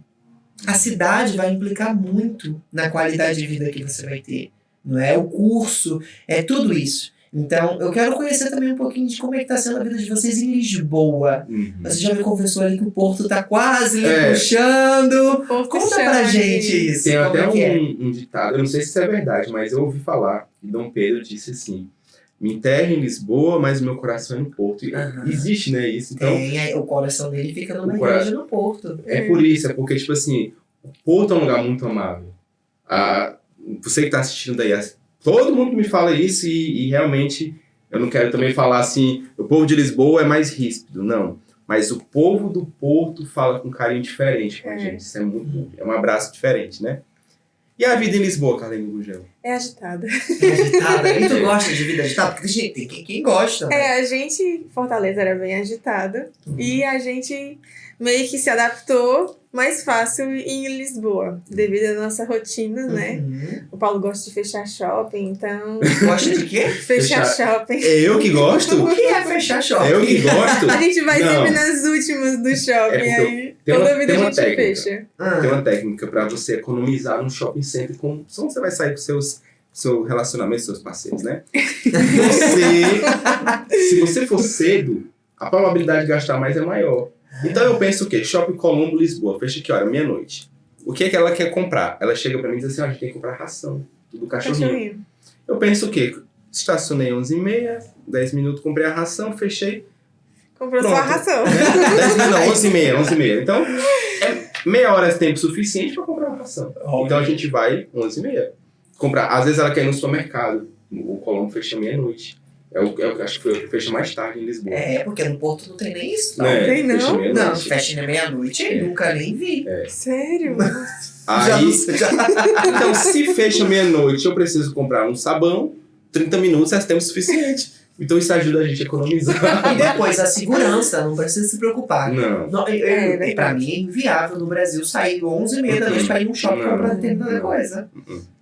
A cidade vai implicar muito na qualidade de vida que você vai ter. Não é? O curso, é tudo isso. Então, eu quero conhecer também um pouquinho de como é que está sendo a vida de vocês em Lisboa. Você já me confessou ali que o Porto está quase lhe puxando. Conta pra gente isso. Tem até é um ditado, eu não sei se isso é verdade, mas eu ouvi falar, que Dom Pedro disse assim, me enterre em Lisboa, mas o meu coração é no Porto. E existe, né, isso? Então, o coração dele fica numa igreja no Porto. É por isso, é porque, tipo assim, o Porto é um lugar muito amável. Você que está assistindo daí, todo mundo me fala isso e realmente eu não quero também falar assim, o povo de Lisboa é mais ríspido, não. Mas o povo do Porto fala com carinho diferente com a gente. Isso é muito bom. É um abraço diferente, né? E a vida em Lisboa, Carlinhos Gugel? É agitada. É agitada. E tu gosta de vida agitada? Porque tem quem gosta, né? A gente, Fortaleza era bem agitada. E a gente meio que se adaptou mais fácil em Lisboa, devido à nossa rotina, né? O Paulo gosta de fechar shopping, então... Gosta de quê? Fechar shopping. É eu que gosto? O que é fechar shopping? É eu que gosto? A gente vai sempre nas últimas do shopping, aí toda vida a gente fecha. Tem uma técnica pra você economizar num shopping center, só você vai sair com seu relacionamento, seus parceiros, né? Se você for cedo, a probabilidade de gastar mais é maior. Então eu penso o quê? Shopping Colombo, Lisboa. Fecha que hora? Meia-noite. O que é que ela quer comprar? Ela chega pra mim e diz assim, a gente tem que comprar ração do cachorrinho. Eu penso o quê? Estacionei 11h30, 10 minutos, comprei a ração, fechei. Comprou só a ração. 11h30. Então, meia hora é tempo suficiente pra comprar uma ração. Então a gente vai 11h30. Comprar. Às vezes ela quer ir no supermercado. O Colombo fecha meia-noite. Eu acho que foi o que fecha mais tarde em Lisboa. Porque no Porto não tem nem isso. Não tem, não? Não, fecha meia-noite. Nunca nem vi. Sério? Aí, então, se fecha meia-noite, eu preciso comprar um sabão, 30 minutos é tempo suficiente. Então isso ajuda a gente a economizar. E depois a segurança, não precisa se preocupar. Não. Pra mim é inviável no Brasil sair 11h30 da noite pra ir num shopping comprar tanta coisa.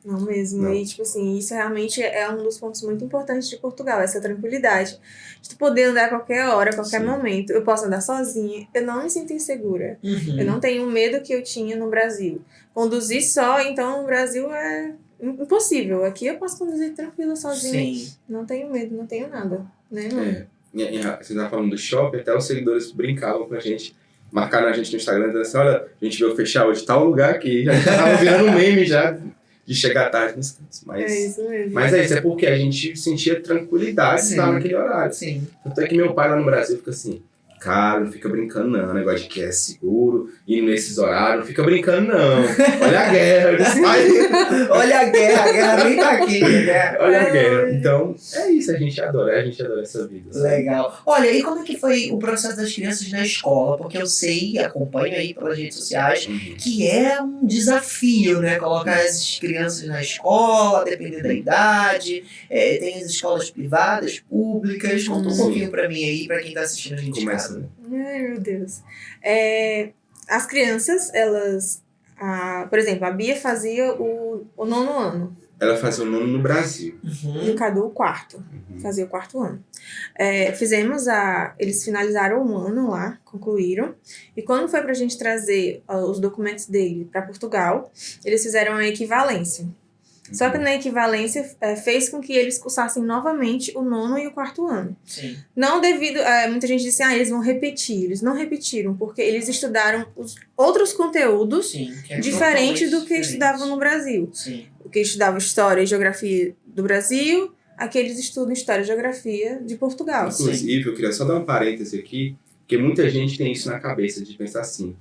Não mesmo. Não. E, tipo assim, isso realmente é um dos pontos muito importantes de Portugal, essa tranquilidade. De tu poder andar a qualquer hora, a qualquer momento. Eu posso andar sozinha, eu não me sinto insegura. Eu não tenho o medo que eu tinha no Brasil. Conduzir só, então, no Brasil é impossível. Aqui eu posso conduzir tranquila, sozinha. Sim. Não tenho medo, não tenho nada. Né, Você estava falando do shopping, até os seguidores brincavam com a gente. Marcaram a gente no Instagram, dizendo assim, olha, a gente veio fechar hoje tal lugar aqui. Já tava virando um meme já. De chegar tarde nos cantos. Mas, é isso mesmo. Mas é isso, é porque a gente sentia tranquilidade de estar naquele horário. Sim. Tanto é que meu pai lá no Brasil fica assim, Cara, não fica brincando não, negócio de que é seguro, e nesses horários, não fica brincando não. Olha a guerra, eu disse, Olha a guerra nem tá aqui, né? olha a guerra. Então, é isso, a gente adora essa vida. Sabe? Legal. Olha, e como é que foi o processo das crianças na escola? Porque eu sei, acompanho aí pelas redes sociais, que é um desafio, né? Colocar as crianças na escola, dependendo da idade. Tem as escolas privadas, públicas. Conta um pouquinho pra mim aí, pra quem tá assistindo a gente em casa. Ai, meu Deus. As crianças, elas... por exemplo, a Bia fazia o 9º ano. Ela fazia o 9º no Brasil. E o Cadu o 4º. Fazia o 4º ano. Eles finalizaram um ano lá, concluíram. E quando foi pra gente trazer os documentos dele para Portugal, eles fizeram a equivalência. Só que na equivalência fez com que eles cursassem novamente o 9º e o 4º ano. Sim. Não devido... muita gente disse, eles vão repetir. Eles não repetiram, porque eles estudaram os outros conteúdos diferentes do que estudavam no Brasil. Sim. O que estudava História e Geografia do Brasil, aqueles estudam História e Geografia de Portugal. Inclusive, eu queria só dar um parêntese aqui, porque muita gente tem isso na cabeça, de pensar assim,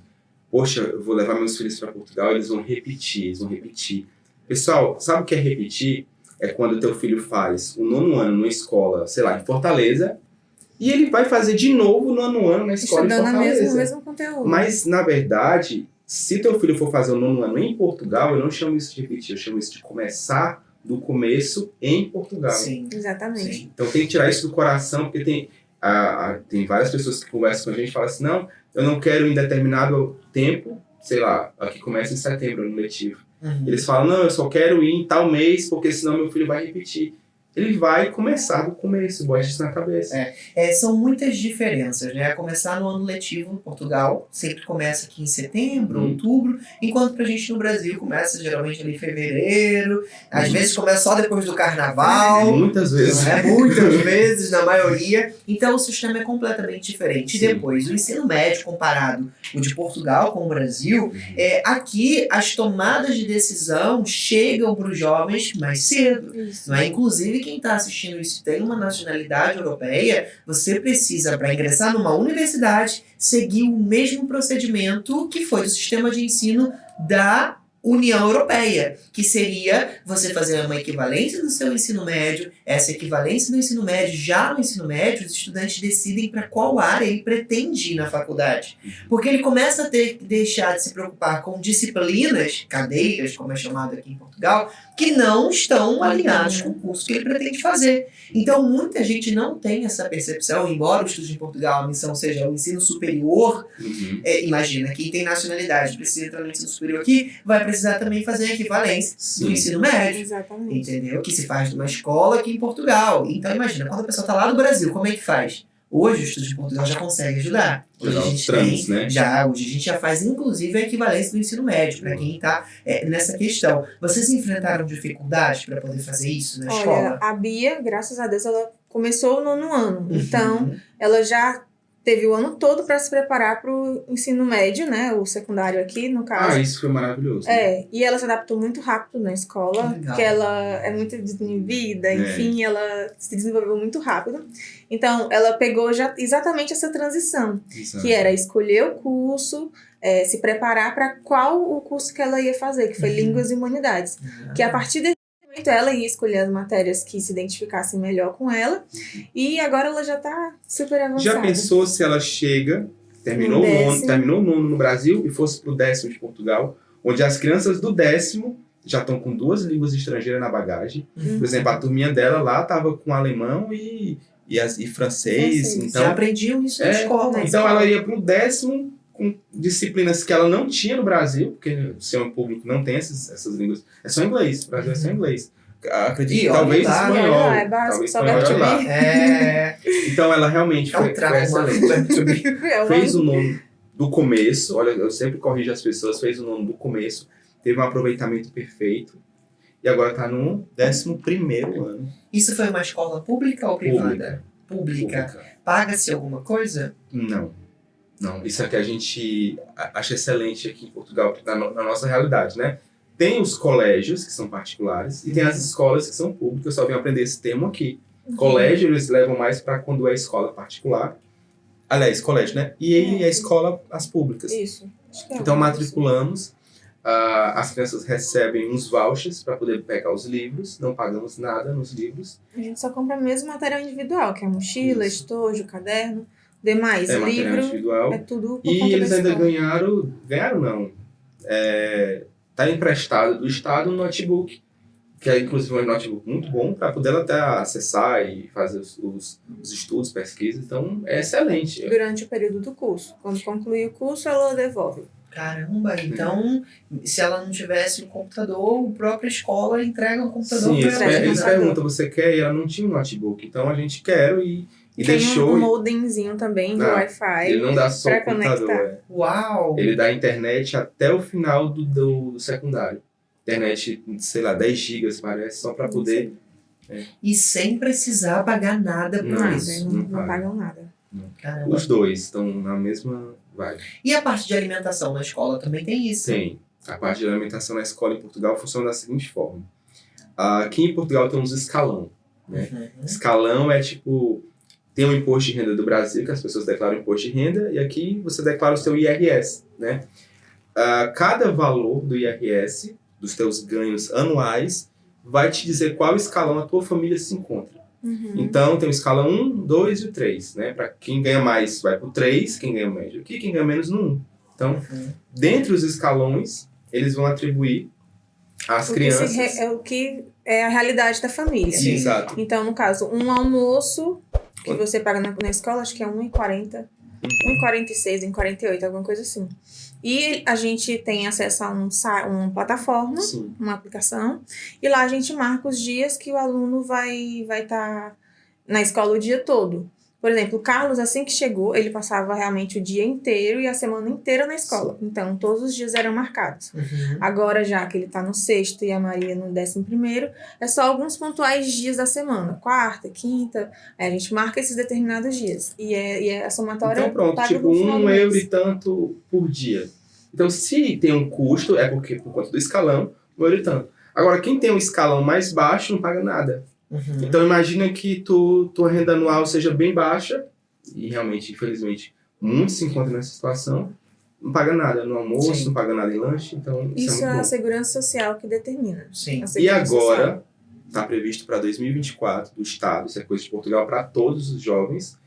poxa, eu vou levar meus filhos para Portugal, eles vão repetir. Pessoal, sabe o que é repetir? É quando o teu filho faz o 9º ano numa escola, sei lá, em Fortaleza, e ele vai fazer de novo o 9º ano na escola estudando em Fortaleza. o mesmo conteúdo. Mas, na verdade, se teu filho for fazer o 9º ano em Portugal, eu não chamo isso de repetir, eu chamo isso de começar do começo em Portugal. Sim. Exatamente. Sim. Então tem que tirar isso do coração, porque tem várias pessoas que conversam com a gente e falam assim, não, eu não quero em determinado tempo, sei lá, aqui começa em setembro no letivo. Eles falam, não, eu só quero ir em tal mês, porque senão meu filho vai repetir. Ele vai começar do começo, bote isso na cabeça. São muitas diferenças, né? Começar no ano letivo em Portugal, sempre começa aqui em setembro, outubro, enquanto pra gente no Brasil começa geralmente ali em fevereiro, às vezes começa só depois do carnaval. Muitas vezes. Muitas vezes, na maioria. Então o sistema é completamente diferente. E depois, o ensino médio comparado o de Portugal com o Brasil, aqui as tomadas de decisão chegam para os jovens mais cedo. Isso. Não é? Inclusive, quem está assistindo isso tem uma nacionalidade europeia, você precisa, para ingressar numa universidade, seguir o mesmo procedimento que foi do sistema de ensino da União Europeia, que seria você fazer uma equivalência do seu ensino médio. Essa equivalência do ensino médio, já no ensino médio, os estudantes decidem para qual área ele pretende ir na faculdade. Porque ele começa a ter que deixar de se preocupar com disciplinas, cadeiras, como é chamado aqui em Portugal, que não estão alinhados com o curso que ele pretende fazer. Então, muita gente não tem essa percepção, embora o estudo em Portugal, a missão seja o ensino superior. Imagina, quem tem nacionalidade precisa entrar no ensino superior aqui, vai precisar também fazer a equivalência do ensino médio. Exatamente. Entendeu? Que se faz numa escola aqui em Portugal. Então, imagina, quando a pessoa está lá no Brasil, como é que faz? Hoje o estudo de Portugal já consegue ajudar. Hoje a gente trâmites, né? hoje a gente já faz inclusive a equivalência do ensino médio, para quem está nessa questão. Vocês enfrentaram dificuldades para poder fazer isso na escola? A Bia, graças a Deus, ela começou o 9º ano. Então, ela já teve o ano todo para se preparar para o ensino médio, né? O secundário aqui, no caso. Isso foi maravilhoso. Né? E ela se adaptou muito rápido na escola, porque ela é muito desinibida, enfim, ela se desenvolveu muito rápido. Então, ela pegou já exatamente essa transição, que era escolher o curso, se preparar para qual o curso que ela ia fazer, que foi Línguas e Humanidades. Que a partir desse momento ela ia escolher as matérias que se identificassem melhor com ela, e agora ela já está super avançada. Já pensou se ela chega, terminou o 9º no Brasil e fosse pro 10º de Portugal, onde as crianças do 10º já estão com 2 línguas estrangeiras na bagagem. Por exemplo, a turminha dela lá estava com alemão e francês. Então, já aprendiam isso na escola. Então ela ia pro 10º com disciplinas que ela não tinha no Brasil, porque o sistema público não tem essas línguas. É só inglês, o Brasil é só inglês. Acredito que talvez espanhol. É básico, só espanhol lá. Então ela realmente foi excelente. Fez o 9º do começo, olha, eu sempre corrijo as pessoas, fez o 9º do começo, teve um aproveitamento perfeito, e agora está no 11º ano. Isso foi uma escola pública ou privada? Pública. Paga-se alguma coisa? Não. Isso aqui a gente acha excelente aqui em Portugal, na nossa realidade, né? Tem os colégios, que são particulares, e tem as escolas que são públicas. Eu só vim aprender esse termo aqui. Colégio, eles levam mais para quando é escola particular. Aliás, colégio, né? E a escola, as públicas. Isso. Acho que é Então, uma matriculamos. As crianças recebem uns vouchers para poder pegar os livros. Não pagamos nada nos livros. A gente só compra mesmo material individual, que é mochila, Isso. estojo, caderno, demais, É material livro, individual. é tudo por E conta eles da ainda escola. ganharam não. Tá emprestado do Estado um notebook, que é inclusive um notebook muito bom para poder ela até acessar e fazer os estudos, pesquisas. Então, é excelente. Durante o período do curso. Quando concluir o curso, ela devolve. Caramba, então, se ela não tivesse um computador, a própria escola entrega um computador Sim, pra eles, ela. eles né? perguntam, você quer? E ela não tinha um notebook. Então, a gente quer e Tem deixou. um modemzinho também de Não, Wi-Fi. Ele não dá só pra o computador. conectar. Uau! Ele dá internet até o final do secundário. Internet, sei lá, 10 gigas parece, só para poder... E sem precisar pagar nada por Não, isso. Não paga. pagam nada. Caramba. Os dois estão na mesma vibe. E a parte de alimentação na escola também tem isso? Tem. A parte de alimentação na escola em Portugal funciona da seguinte forma. Aqui em Portugal tem uns escalão. Né? Uhum. Escalão é tipo... Tem o imposto de renda do Brasil, que as pessoas declaram imposto de renda, e aqui você declara o seu IRS. Né? Cada valor do IRS, dos teus ganhos anuais, vai te dizer qual escalão a tua família se encontra. Uhum. Então, tem o escalão 1, 2 e o 3. Né? Para quem ganha mais, vai para o 3, quem ganha médio aqui, quem ganha menos no 1. Então, dentre os escalões, eles vão atribuir às crianças... É o que é a realidade da família. Sim. Exato. Então, no caso, um almoço que você paga na escola, acho que é R$1,40, R$1,46, R$1,48, alguma coisa assim. E a gente tem acesso a uma plataforma, Sim. uma aplicação, e lá a gente marca os dias que o aluno vai estar na escola o dia todo. Por exemplo, o Carlos, assim que chegou, ele passava realmente o dia inteiro e a semana inteira na escola. Então, todos os dias eram marcados. Uhum. Agora, já que ele tá no 6º e a Maria no 11º, é só alguns pontuais dias da semana. Quarta, quinta, aí a gente marca esses determinados dias. E a somatória Então pronto, paga tipo no final do mês. €1 e tanto por dia. Então se tem um custo, é porque por conta do escalão, €1 e tanto. Agora, quem tem um escalão mais baixo não paga nada. Uhum. Então imagina que tua renda anual seja bem baixa, e realmente, infelizmente, muitos se encontram nessa situação, não paga nada no almoço, Sim. não paga nada em lanche, então Isso é é muito a bom. segurança social que determina. Sim. A E segurança social. agora, está previsto para 2024 do Estado, isso é coisa de Portugal, para todos os jovens,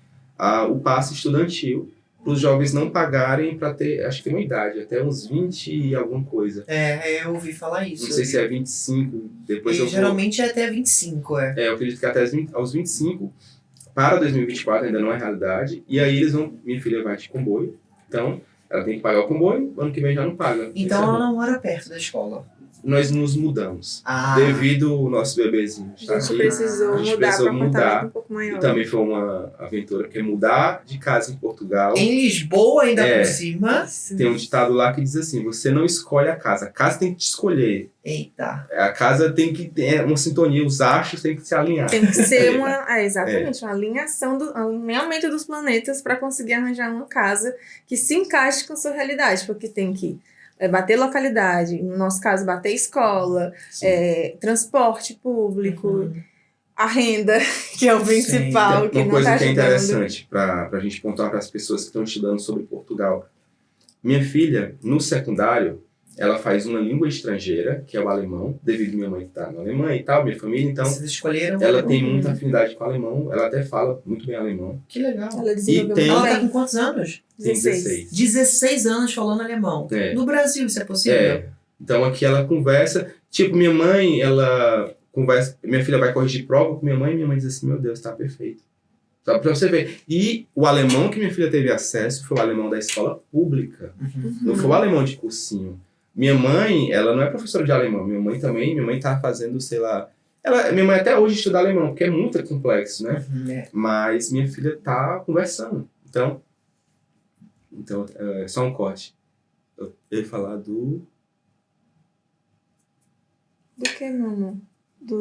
o passe estudantil, para os jovens não pagarem para ter, acho que tem uma idade, até uns 20 e alguma coisa. Eu ouvi falar isso. Não sei se é 25, depois E eu vou... geralmente é até 25, eu acredito que até aos 25, para 2024 ainda não é realidade, e aí minha filha vai de comboio, então ela tem que pagar o comboio, ano que vem já não paga. Então Isso é ela bom. não mora perto da escola. Nós nos mudamos, Ah, devido ao nosso bebezinho estar A gente aqui. precisou A gente mudar precisou para um apartamento mudar. um pouco maior. E também foi uma aventura, porque mudar de casa em Portugal, em Lisboa ainda É. por cima. Isso. tem um ditado lá que diz assim, você não escolhe a casa tem que te escolher. Eita. A casa tem que ter uma sintonia, os astros têm que se alinhar. Tem que ser exatamente, uma alinhação, um alinhamento dos planetas para conseguir arranjar uma casa que se encaixe com a sua realidade, porque tem que bater localidade, no nosso caso, bater escola, transporte público, Uhum. a renda, que é o principal, que Uma não coisa está que é ajudando. interessante para a gente pontuar para as pessoas que estão estudando sobre Portugal. Minha filha, no secundário, ela faz uma língua estrangeira, que é o alemão, devido a minha mãe estar na Alemanha e tal, minha família, então Vocês escolheram? ela tem muita afinidade com o alemão, ela até fala muito bem alemão. Que legal. Ela desenvolveu tem- Ela muito tá com bem. quantos anos? Tem 16. 16 anos falando alemão. É. No Brasil, isso é possível? É. Então aqui ela conversa, tipo, minha mãe, ela conversa, minha filha vai corrigir prova com minha mãe diz assim, meu Deus, tá perfeito. Só pra você ver. E o alemão que minha filha teve acesso foi o alemão da escola pública. Uhum. Não foi o alemão de cursinho. Minha mãe, ela não é professora de alemão. Minha mãe tá fazendo, sei lá... minha mãe até hoje estuda alemão, porque é muito complexo, né? Uhum, é. Mas minha filha tá conversando. Então só um corte. Eu ia falar do... Do que, meu amor?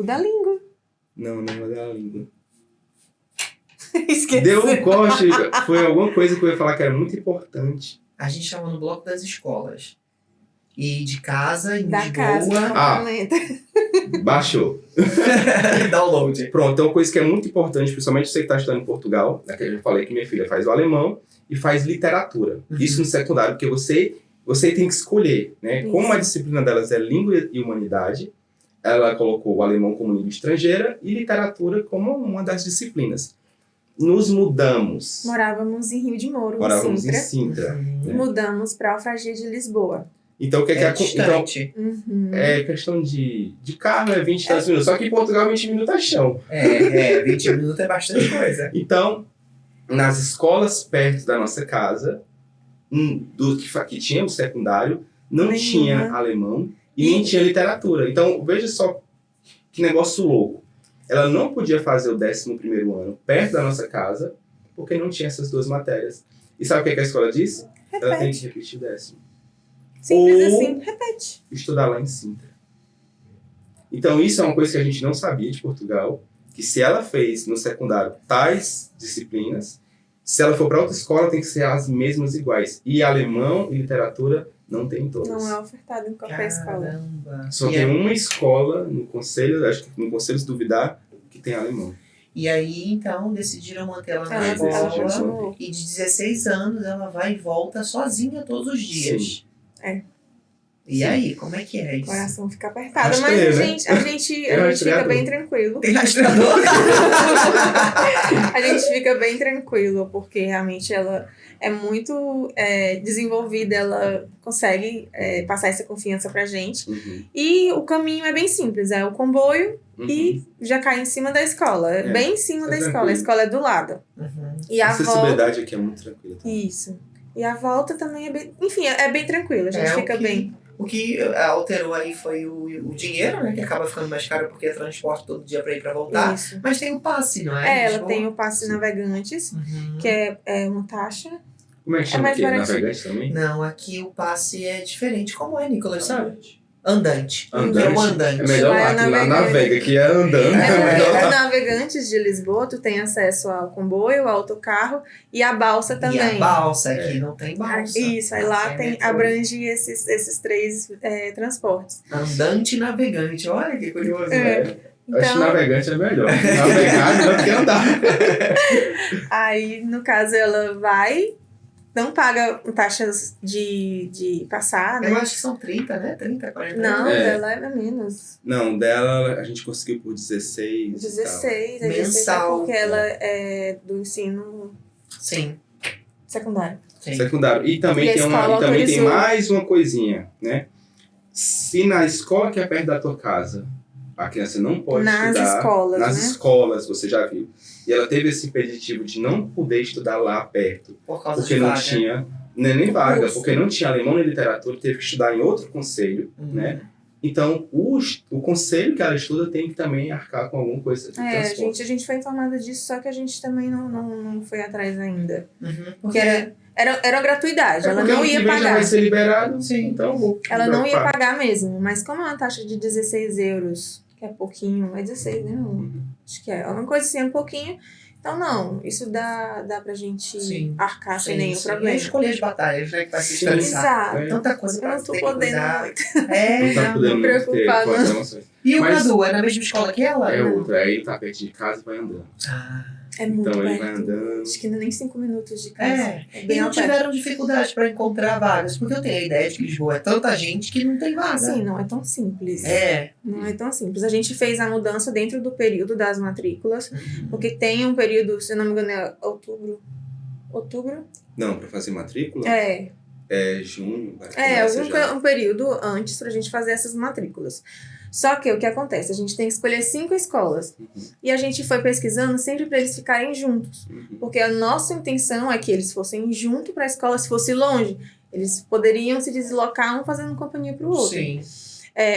Da língua. Não é da língua. Esqueci. Deu um corte, foi alguma coisa que eu ia falar que era muito importante. A gente estava no bloco das escolas. E de casa, em Da Lisboa... casa, do apartamento. Baixou. Download. Pronto, então uma coisa que é muito importante, principalmente você que está estudando em Portugal, né, que eu já falei que minha filha faz o alemão, e faz literatura. Isso no secundário, porque você tem que escolher, né? Isso. Como a disciplina delas é língua e humanidade, ela colocou o alemão como língua estrangeira e literatura como uma das disciplinas. Nos mudamos. Morávamos em Rio de Moro, Morávamos em em Sintra. Sintra. Mudamos para Alfragia de Lisboa. Então, o que É então, distante. é questão de carro, é 20 minutos. Só que em Portugal, 20 minutos é chão. 20 minutos é bastante coisa. Então, nas escolas perto da nossa casa, que tinha o secundário, não Nenhuma. tinha alemão e nem tinha literatura. Então, veja só que negócio louco. Ela não podia fazer o 11º ano perto da nossa casa, porque não tinha essas duas matérias. E sabe o que a escola disse? Ela tem que repetir o 10º. Simples Ou assim, repete. estudar lá em Sintra. Então, isso é uma coisa que a gente não sabia de Portugal, que se ela fez no secundário tais disciplinas, se ela for para outra escola, tem que ser as mesmas iguais. E alemão e literatura não tem todas. Não é ofertado em qualquer escola. Caramba. Só E tem aí- uma escola no conselho, acho que no conselho se duvidar, que tem alemão. E aí, então, decidiram manter ela na Ela escola. continuou. E de 16 anos, ela vai e volta sozinha todos os dias. Sim. É. E aí, como é que é O isso? coração fica apertado, Rastreio, mas né? a gente Eu fica rastreador. bem tranquilo. Tem rastreador? A gente fica bem tranquilo, porque realmente ela é muito desenvolvida, ela consegue passar essa confiança pra gente. Uhum. E o caminho é bem simples, é o comboio e já cai em cima da escola. É, Bem em cima é da escola, tranquilo. a escola é do lado. Uhum. E A a volta... acessibilidade aqui é muito tranquila. Isso. E a volta também é bem... Enfim, é bem tranquilo, a gente fica bem... O que alterou aí foi o dinheiro, né? Que acaba ficando mais caro porque é transporte todo dia pra ir pra voltar. Isso. Mas tem o passe, não é? Ela Lisboa? tem o passe navegantes, Uhum. que é uma taxa. Como é que chama mais aqui? baratinho. Navegante também? Não, aqui o passe é diferente. Como é, Nicolas, sabe? Andante. Andante. É o andante. É melhor Lá lá, é que lá navegante. navega, que é andando. É melhor porque lá. os navegantes de Lisboa, tu tem acesso ao comboio, ao autocarro e à balsa também. E a balsa aqui não tem balsa. Isso, aí lá abrange esses três transportes. Andante e navegante. Olha que curioso. É. Né? Acho que Então, navegante é melhor. Navegar é melhor do que andar. aí no caso ela vai, não paga taxas de passar, né? Eu acho que são 30, né? 30, 40. Não, É. dela é menos. Não, dela a gente conseguiu por 16. 16, Mensal. 16 é porque ela é do ensino Sim. secundário. Sim. Secundário. E também, E a tem, escola também tem autorizou. mais uma coisinha, né? Se na escola que é perto da tua casa, a criança não pode Nas estudar. escolas, nas né? escolas, você já viu. E ela teve esse impeditivo de não poder estudar lá perto. Por causa Porque de não vaga. tinha nem O vaga, curso. porque não tinha alemão nem literatura, teve que estudar em outro conselho, né? Então, o conselho que ela estuda tem que também arcar com alguma coisa de A transporte. gente foi informada disso, só que a gente também não foi atrás ainda. Uhum. Porque era gratuidade, ela porque não ano que ia vem já pagar. vai ser liberado, Sim. então vou Ela não ia preocupar. pagar mesmo, mas como é uma taxa de 16 euros, que é pouquinho, é 16, né? Acho que é. Alguma coisa assim, é um pouquinho. Então, não, isso dá pra gente Sim. arcar sem nenhum É problema. escolher as batalhas, né? Que vai se Sim. estressar. Exato. Tanta coisa Eu pra não tô ter que podendo cuidar. muito. É, Não tá não. podendo me preocupar, ter não. emoções. E o Mas- Cadu, é na mesma escola que ela? É outra, aí ele tá perto de casa e vai andando. Ah, É muito Então ele perto. vai andando. Acho que nem 5 minutos de casa. é. É E bem não ao pé. tiveram dificuldade pra encontrar vagas? Porque eu tenho a ideia de que Lisboa é tanta gente que não tem vaga. Sim, não é tão simples. É. Não é tão simples. A gente fez a mudança dentro do período das matrículas, porque tem um período, se eu não me engano, é outubro. Outubro? Não, pra fazer matrícula? É. É junho. vai, É, começa já. um período antes pra gente fazer essas matrículas. Só que o que acontece? A gente tem que escolher 5 escolas. Uhum. E a gente foi pesquisando sempre para eles ficarem juntos. Uhum. Porque a nossa intenção é que eles fossem junto para a escola, se fosse longe. Eles poderiam se deslocar um fazendo companhia para o outro. Sim.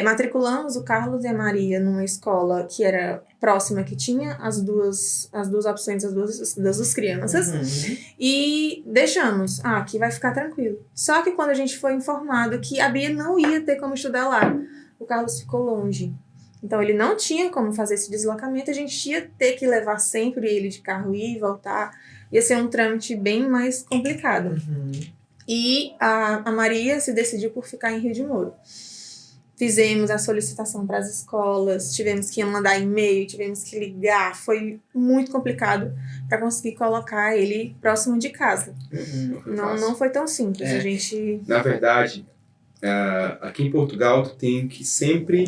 Matriculamos o Carlos e a Maria numa escola que era próxima, que tinha as duas opções das duas crianças. Uhum. E deixamos. Aqui vai ficar tranquilo. Só que quando a gente foi informado que a Bia não ia ter como estudar lá, o Carlos ficou longe. Então ele não tinha como fazer esse deslocamento, a gente ia ter que levar sempre ele de carro ir e voltar. Ia ser um trâmite bem mais complicado. Uhum. E a Maria se decidiu por ficar em Rio de Moro. fizemos a solicitação para as escolas, tivemos que mandar e-mail, tivemos que ligar, foi muito complicado para conseguir colocar ele próximo de casa. Não foi tão simples, a gente... Na verdade, aqui em Portugal, tu tem que sempre...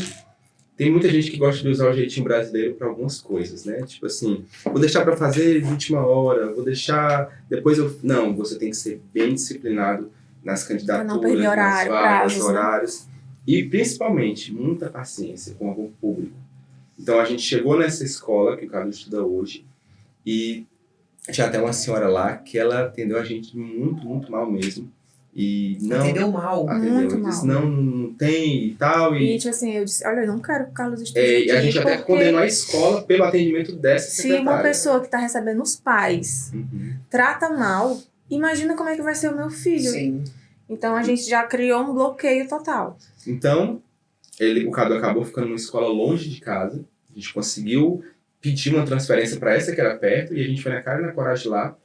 Tem muita gente que gosta de usar o jeitinho brasileiro para algumas coisas, né? Tipo assim, vou deixar para fazer de última hora, vou deixar... Depois eu... Não, você tem que ser bem disciplinado nas candidaturas, nas vagas, horários. E, principalmente, muita paciência com algum público. Então, a gente chegou nessa escola que o Carlos estuda hoje e tinha até uma senhora lá que ela atendeu a gente muito, muito mal mesmo. E não... Atendeu mal. Muito mal. Disse, não tem e tal. E, tipo assim, eu disse, olha, eu não quero que o Carlos estude e a gente até condenou a escola pelo atendimento dessa secretária. Se uma pessoa que está recebendo os pais trata mal, imagina como é que vai ser o meu filho. Sim. Então, a gente já criou um bloqueio total. Então, o Cadu acabou ficando numa escola longe de casa. A gente conseguiu pedir uma transferência para essa que era perto. E a gente foi na cara e na coragem lá.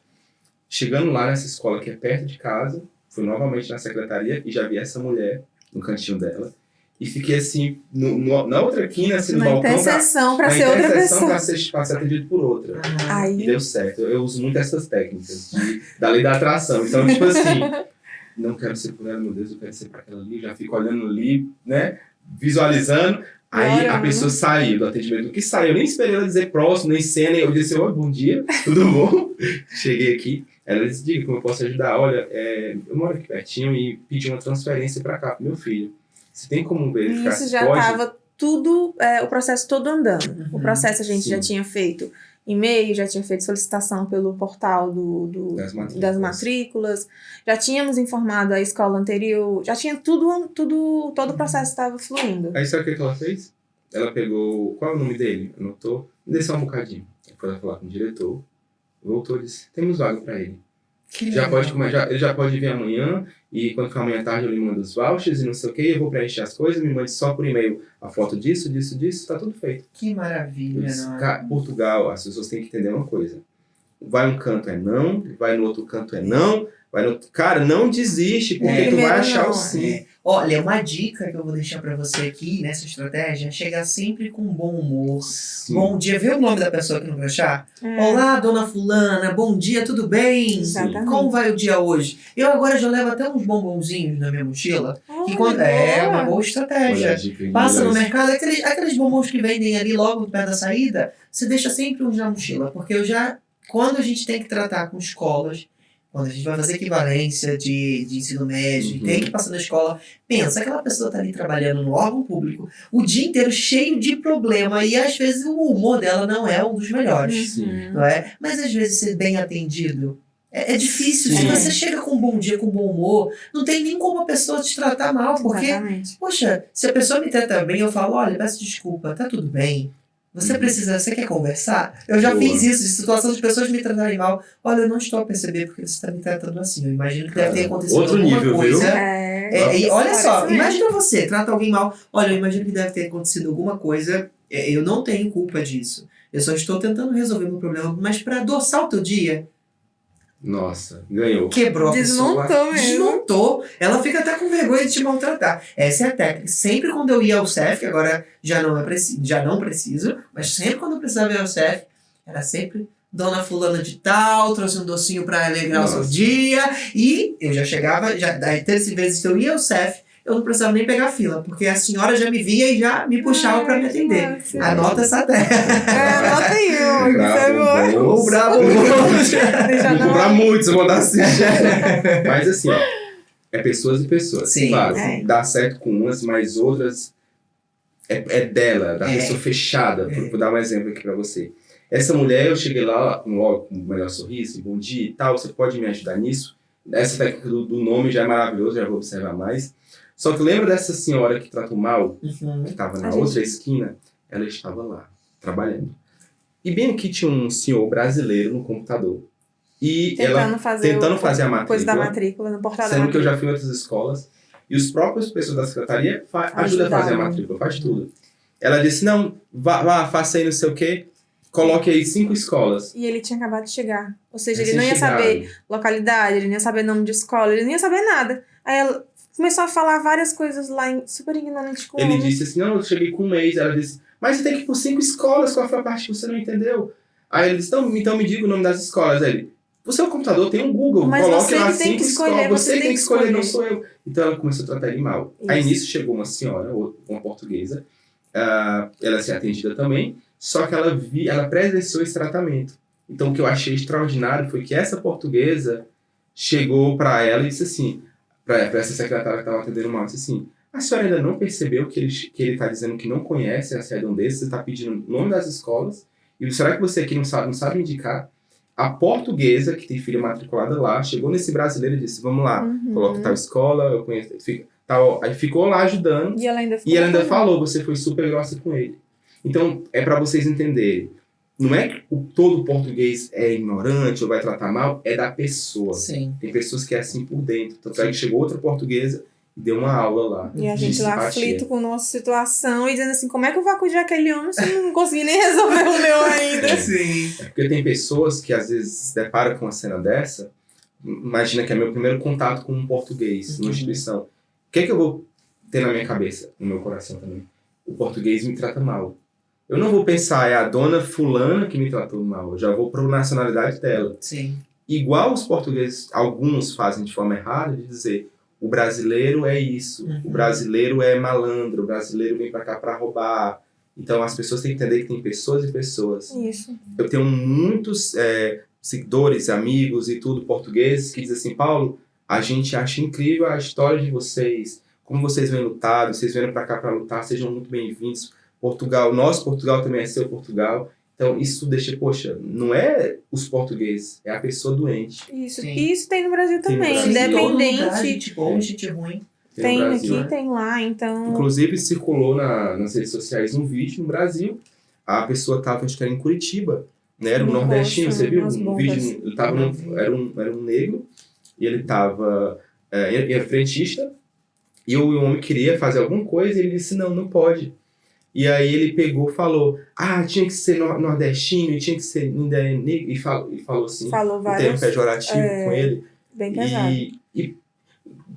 Chegando lá nessa escola que é perto de casa, fui novamente na secretaria e já vi essa mulher no cantinho dela. E fiquei assim, na outra quina, assim, no balcão. Na interseção para ser outra pessoa. Para ser atendido por outra. Aí... E deu certo. Eu uso muito essas técnicas da lei da atração. Então, tipo assim... Não quero ser por ela, meu Deus, eu quero ser para aquela ali. Já fico olhando ali, né? Visualizando. Aí a pessoa saiu do atendimento. O que saiu? Eu nem esperei ela dizer próximo, nem cena. Eu disse, oi, bom dia, tudo bom? Cheguei aqui. Ela disse, diga como eu posso ajudar. Olha, eu moro aqui pertinho e pedi uma transferência para cá, pro meu filho. Você tem como verificar isso já estava tudo, o processo todo andando. O processo a gente já tinha feito e-mail, já tinha feito solicitação pelo portal das matrículas, já tínhamos informado a escola anterior, já tinha todo o processo estava fluindo. Aí sabe o que ela fez? Ela pegou, qual é o nome dele? Anotou, me deu só um bocadinho. Foi lá falar com o diretor, voltou e disse, temos vaga para ele. Ele já pode vir amanhã, e quando for amanhã à tarde eu lhe mando os vouchers e não sei o que, eu vou preencher as coisas, me mande só por e-mail a foto disso, tá tudo feito. Que maravilha, Portugal, as pessoas têm que entender uma coisa. Vai um canto é não, vai no outro canto é não, cara, não desiste, porque tu vai achar o sim. Olha, uma dica que eu vou deixar pra você aqui nessa estratégia é chegar sempre com bom humor. Sim. Bom dia, vê o nome da pessoa aqui no meu chat? Olá, dona fulana, bom dia, tudo bem? Exatamente. Como vai o dia hoje? Eu agora já levo até uns bombonzinhos na minha mochila. É uma boa estratégia. Passa no mercado, aqueles bombons que vendem ali logo perto da saída, você deixa sempre uns na mochila, porque quando a gente tem que tratar com escolas, quando a gente vai fazer equivalência de ensino médio, e tem que passar na escola, pensa, aquela pessoa está ali trabalhando no órgão público o dia inteiro cheio de problema e às vezes o humor dela não é um dos melhores, não é? Mas às vezes ser bem atendido é difícil. Se você chega com um bom dia, com bom humor, não tem nem como a pessoa te tratar mal, porque, poxa, se a pessoa me trata bem, eu falo, olha, peço desculpa, tá tudo bem. Você quer conversar? Eu já fiz isso, de situação de pessoas me tratarem mal. Olha, eu não estou a perceber porque você está me tratando assim. Eu imagino que deve ter acontecido alguma coisa. E olha só, imagina você, trata alguém mal. Olha, eu imagino que deve ter acontecido alguma coisa. Eu não tenho culpa disso. Eu só estou tentando resolver meu problema, mas para adoçar o teu dia. Nossa, ganhou. Quebrou a pessoa. Desmontou mesmo. Desmontou. Ela fica até com vergonha de te maltratar. Essa é a técnica. Sempre quando eu ia ao CEF, agora já não preciso, mas sempre quando eu precisava ir ao CEF, era sempre dona fulana de tal, trouxe um docinho pra alegrar o seu dia. E eu já chegava, daí 13 vezes que eu ia ao CEF, eu não precisava nem pegar fila, porque a senhora já me via e já me puxava pra me atender. Nossa. Anota essa técnica. Anota aí, o brabo. Vou cobrar muito se eu mandar assim. Mas assim, ó, é pessoas e pessoas. Sim. Claro, dá certo com umas, mas outras é dela, da pessoa fechada. Vou dar um exemplo aqui pra você. Essa mulher, eu cheguei lá com o melhor sorriso, bom dia e tal, você pode me ajudar nisso? Essa técnica do nome já é maravilhosa, já vou observar mais. Só que lembra dessa senhora que tratou mal, que estava na outra esquina? Ela estava lá, trabalhando. E bem aqui tinha um senhor brasileiro no computador. E tentando fazer a matrícula. Coisa da matrícula, no portal da matrícula. Sendo que eu matrícula. já fui em outras escolas. E os próprios pessoas da secretaria ajudam a fazer a matrícula, faz tudo. Ela disse, não, vá, faça aí não sei o quê. Coloque aí 5 escolas. E ele tinha acabado de chegar. Ou seja, ele não ia saber localidade, ele não ia saber nome de escola, ele não ia saber nada. Aí ela Começou a falar várias coisas lá, super ignorante com Ele homem. disse assim, não, eu cheguei com um mês. Ela disse, mas você tem que ir por 5 escolas, qual foi a parte que você não entendeu? Aí ele disse, então me diga o nome das escolas. Aí ele, o seu computador tem um Google, Mas coloque você lá que tem 5 que escolher, escolas, você tem que escolher, não escolher. sou eu. Então ela começou a tratar ele mal. Isso. Aí nisso chegou uma senhora, uma portuguesa, ela se atendida também, só que ela presenciou esse tratamento. Então o que eu achei extraordinário foi que essa portuguesa chegou para ela e disse assim, para essa secretária que estava atendendo mal, disse assim, a senhora ainda não percebeu que ele está dizendo que não conhece as redondezas, você está pedindo o nome das escolas, e será que você aqui não sabe indicar? A portuguesa, que tem filha matriculada lá, chegou nesse brasileiro e disse, vamos lá, coloca tal escola, eu conheço, aí ficou lá ajudando, E ela ainda falou, você foi super grossa com ele. Então, é para vocês entenderem, não é que todo português é ignorante ou vai tratar mal, é da pessoa. Sim. Tem pessoas que é assim por dentro. Tanto é que chegou outra portuguesa e deu uma aula lá. E a de gente lá simpatia. aflito com a nossa situação e dizendo assim, como é que eu vou acudir aquele homem se eu não consegui nem resolver o meu ainda? Sim. É porque tem pessoas que às vezes se deparam com uma cena dessa, imagina que é meu primeiro contato com um português numa instituição. O que é que eu vou ter na minha cabeça, no meu coração também? O português me trata mal. Eu não vou pensar, é a dona fulana que me tratou mal. Eu já vou para a nacionalidade dela. Sim. Igual os portugueses, alguns fazem de forma errada, de dizer o brasileiro é isso, o brasileiro é malandro, o brasileiro vem para cá para roubar. Então as pessoas têm que entender que tem pessoas e pessoas. Isso. Eu tenho muitos seguidores, amigos e tudo portugueses que dizem assim, Paulo, a gente acha incrível a história de vocês, como vocês vêm lutado, vocês vêm para cá para lutar, sejam muito bem-vindos. Portugal, nosso Portugal também é seu Portugal. Então, isso deixa, poxa, não é os portugueses, é a pessoa doente. Isso. Sim. E isso tem no Brasil Tem no também, Brasil. Em todo lugar, independente. gente boa, gente ruim. Tem no Brasil, aqui, né? tem lá, então... Inclusive, circulou nas redes sociais um vídeo no Brasil. A pessoa estava, acho que era em Curitiba, né? Era um No nordestino, rosto, você viu? nas Um bombas. vídeo, ele tava era um negro, e ele estava era frentista, e o homem queria fazer alguma coisa, e ele disse, não pode. E aí ele pegou e falou, tinha que ser nordestino, e tinha que ser negro, e falou assim, Falou o termo vários... pejorativo com ele. Bem pesado.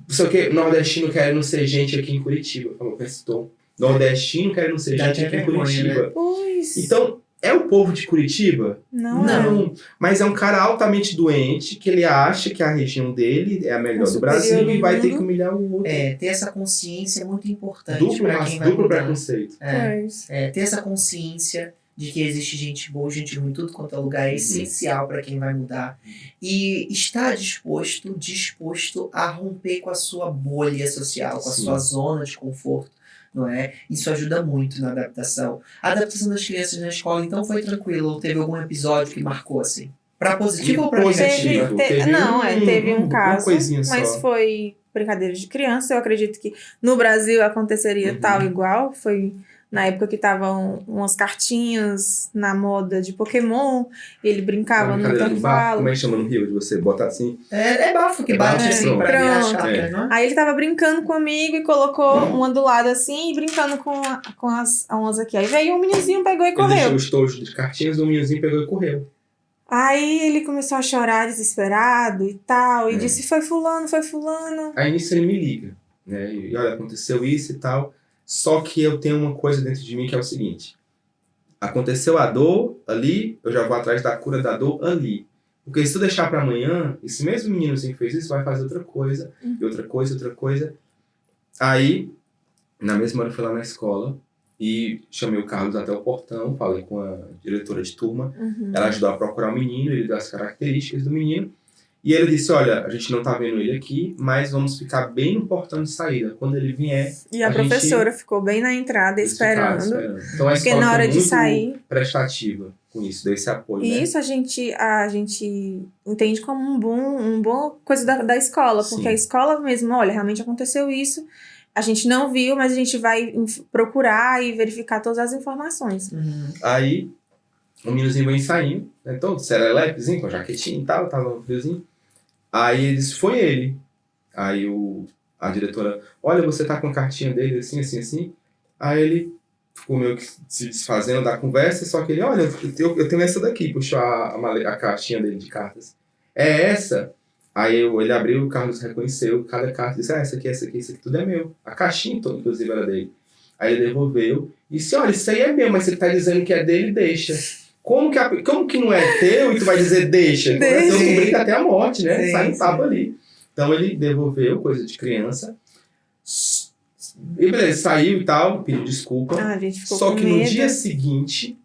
Só que nordestino quer não ser gente aqui em Curitiba, falou com esse tom. Nordestino quer não ser Dá gente até aqui em vergonha, Curitiba. né? Pois... Então, é o povo de Curitiba? Não. Não. Mas é um cara altamente doente, que ele acha que a região dele é a melhor do Brasil superior e do vai ter mundo. que humilhar o outro. Ter essa consciência é muito importante Duplo para quem vai duplo mudar. preconceito. Pois. Ter essa consciência de que existe gente boa, gente ruim, tudo quanto é lugar, é essencial para quem vai mudar. E estar disposto a romper com a sua bolha social, com a Sim. sua zona de conforto, não é? Isso ajuda muito na adaptação. A adaptação das crianças na escola, então, foi tranquilo? Ou teve algum episódio que marcou, assim? Para positivo ou para negativo? Teve um caso, coisinha mas só. foi brincadeira de criança. Eu acredito que no Brasil aconteceria tal igual. Foi na época que estavam umas cartinhas na moda de Pokémon. Ele brincava no intervalo. Como é que chama no Rio? De você botar assim? É bafo, que bate assim pra virar as cartas, não é? Aí ele tava brincando comigo e colocou uma do lado assim e brincando com as umas aqui. Aí veio um meninozinho, pegou e Ele deixou correu. os tojos de cartinhas, o meninozinho pegou e correu. Aí ele começou a chorar desesperado e tal. E disse, foi fulano. Aí nisso ele me liga, né? E olha, aconteceu isso e tal. Só que eu tenho uma coisa dentro de mim que é o seguinte. Aconteceu a dor ali, eu já vou atrás da cura da dor ali. Porque se tu deixar pra amanhã, esse mesmo meninozinho que fez isso vai fazer outra coisa, e outra coisa. Aí, na mesma hora eu fui lá na escola e chamei o Carlos até o portão, falei com a diretora de turma. Ela ajudou a procurar o menino, ele deu as características do menino. E ele disse, olha, a gente não tá vendo ele aqui, mas vamos ficar bem no portão de saída. Quando ele vier... E a professora ficou bem na entrada esperando. Então a Porque escola na hora foi de muito sair... prestativa com isso, desse apoio, E né? isso a gente entende como um bom coisa da escola. Porque Sim. a escola mesmo, olha, realmente aconteceu isso. A gente não viu, mas a gente vai procurar e verificar todas as informações. Aí, o meninozinho vem saindo, né? Todo serelepezinho, com a jaquetinha e tal, tava um friozinho. Aí ele disse, foi ele. Aí a diretora, olha, você tá com a cartinha dele assim. Aí ele ficou meio que se desfazendo da conversa, só que ele, olha, eu tenho essa daqui, puxou a caixinha dele de cartas. É essa? Aí ele abriu, o Carlos reconheceu cada carta, disse, essa aqui, isso aqui tudo é meu. A caixinha toda, inclusive, era dele. Aí ele devolveu e disse, olha, isso aí é meu, mas se ele tá dizendo que é dele, deixa. Como que não é teu e tu vai dizer deixa? Então brinca até a morte, né? Sai um tapa ali. Então ele devolveu, coisa de criança. E beleza, saiu e tal, pediu desculpa. A gente ficou Só com que medo. no dia seguinte,